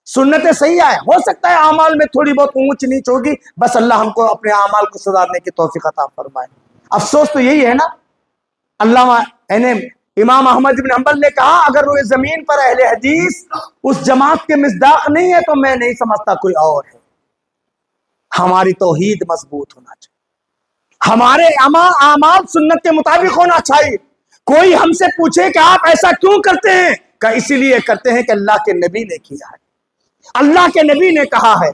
سنت صحیح ہے، ہو سکتا ہے اعمال میں تھوڑی بہت اونچ نیچ ہوگی، بس اللہ ہم کو اپنے اعمال کو سدھارنے کی توفیق عطا فرمائے۔ افسوس تو یہی ہے نا، علامہ امام احمد بن حنبل نے کہا اگر روئے زمین پر اہل حدیث اس جماعت کے مصداق نہیں ہے تو میں نہیں سمجھتا کوئی اور ہے۔ ہماری توحید مضبوط ہونا چاہیے، ہمارے اعمال سنت کے مطابق ہونا چاہیے۔ کوئی ہم سے پوچھے کہ آپ ایسا کیوں کرتے ہیں، کہ اسی لیے کرتے ہیں کہ اللہ کے نبی نے کیا ہے، اللہ کے نبی نے کہا ہے،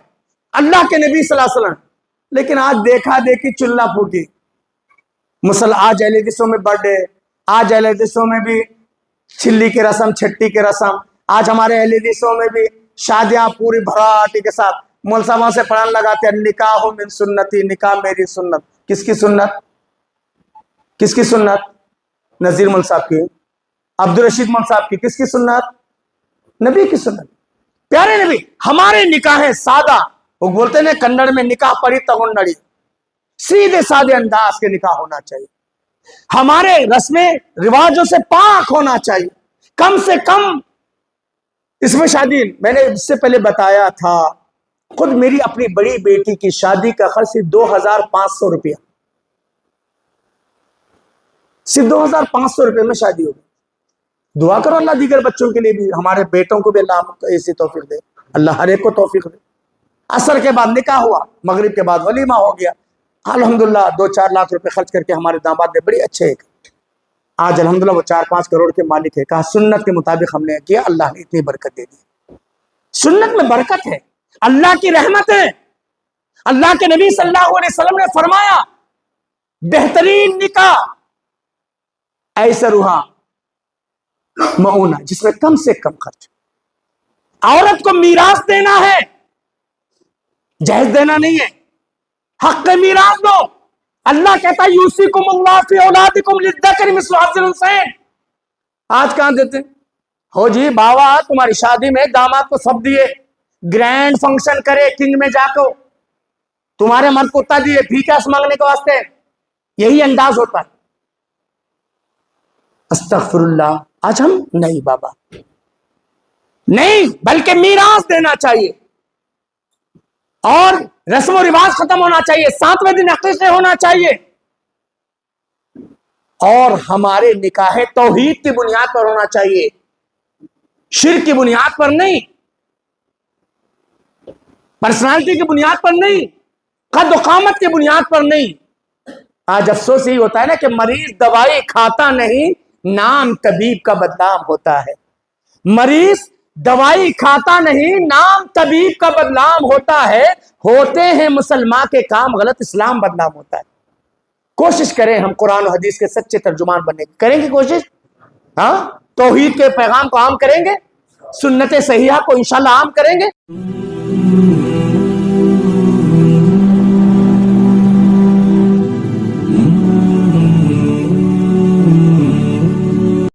اللہ کے نبی صلی اللہ علیہ وسلم۔ لیکن آج دیکھا دیکھی، چلہ پھوٹی، آج اہل حدیثوں میں برتھ ڈے، آج اہل حدیثوں میں بھی چھلی کی رسم، چھٹی کی رسم، آج ہمارے اہل حدیثوں میں بھی شادیاں پوری بھراٹی کے ساتھ، مول صاحبوں سے پڑھانے لگاتے ہیں نکاح من سنتی، نکاح میری سنت۔ کس کی سنت؟ کس کی سنت؟ نذیر مول صاحب کی، عبدالرشید مول صاحب کی۔ کس کی سنت؟ نبی کی سنت، پیارے نبی۔ ہمارے نکاح سادہ، وہ بولتے ہیں کنڑ میں نکاح پڑی تگنڑی، سیدھے سادے انداز کے نکاح ہونا چاہیے، ہمارے رسمیں رواجوں سے پاک ہونا چاہیے، کم سے کم اس میں شادی، میں نے اس سے پہلے بتایا تھا، خود میری اپنی بڑی بیٹی کی شادی کا خرچ 2500 روپیہ، صرف 2500 روپے میں شادی ہوگی. دعا کرو اللہ دیگر بچوں کے لیے بھی, ہمارے بیٹوں کو بھی اللہ ایسی توفیق دے, اللہ ہر ایک کو توفیق دے. عصر کے بعد نکاح ہوا, مغرب کے بعد ولیمہ ہو گیا. الحمدللہ 2-4 لاکھ روپے خرچ کر کے ہمارے داماد نے بڑی اچھے ایک, آج الحمدللہ وہ 4-5 کروڑ کے مالک ہے. کہا سنت کے مطابق ہم نے کیا, اللہ نے اتنی برکت دے دی. سنت میں برکت ہے, اللہ کی رحمت ہے. اللہ کے نبی صلی اللہ علیہ وسلم نے فرمایا بہترین نکاح ایسرھا معونہ, جس میں کم سے کم خرچ. عورت کو میراث دینا ہے, جہیز دینا نہیں ہے, حق میراث دو. اللہ کہتا ہے یوصیکم اللہ فی اولادکم للذکر مثل حظ الانثیین. آج کہاں دیتے ہو جی, باوا تمہاری شادی میں داماد کو سب دیے, گرینڈ فنکشن کرے, کنگ میں جا کو تمہارے مرد کو اتنا دیے بھیکاس مانگنے کے واسطے. یہی انداز ہوتا ہے. استغفر اللہ. آج ہم نہیں بابا, نہیں, بلکہ میراث دینا چاہیے, اور رسم و رواج ختم ہونا چاہیے, 7ویں دن عقیقے ہونا چاہیے. اور ہمارے نکاح توحید کی بنیاد پر ہونا چاہیے, شرک کی بنیاد پر نہیں, پرسنالٹی کی بنیاد پر نہیں, قد و قامت کی بنیاد پر نہیں. آج افسوس یہی ہوتا ہے نا کہ مریض دوائی کھاتا نہیں, نام طبیب کا بدنام ہوتا ہے. مریض دوائی کھاتا نہیں, نام طبیب کا بدنام ہوتا ہے. ہوتے ہیں مسلمان کے کام غلط, اسلام بدنام ہوتا ہے. کوشش کریں ہم قرآن و حدیث کے سچے ترجمان بننے کی, کریں گے کوشش؟ ہاں, توحید کے پیغام کو عام کریں گے, سنت صحیحہ کو انشاءاللہ عام کریں گے.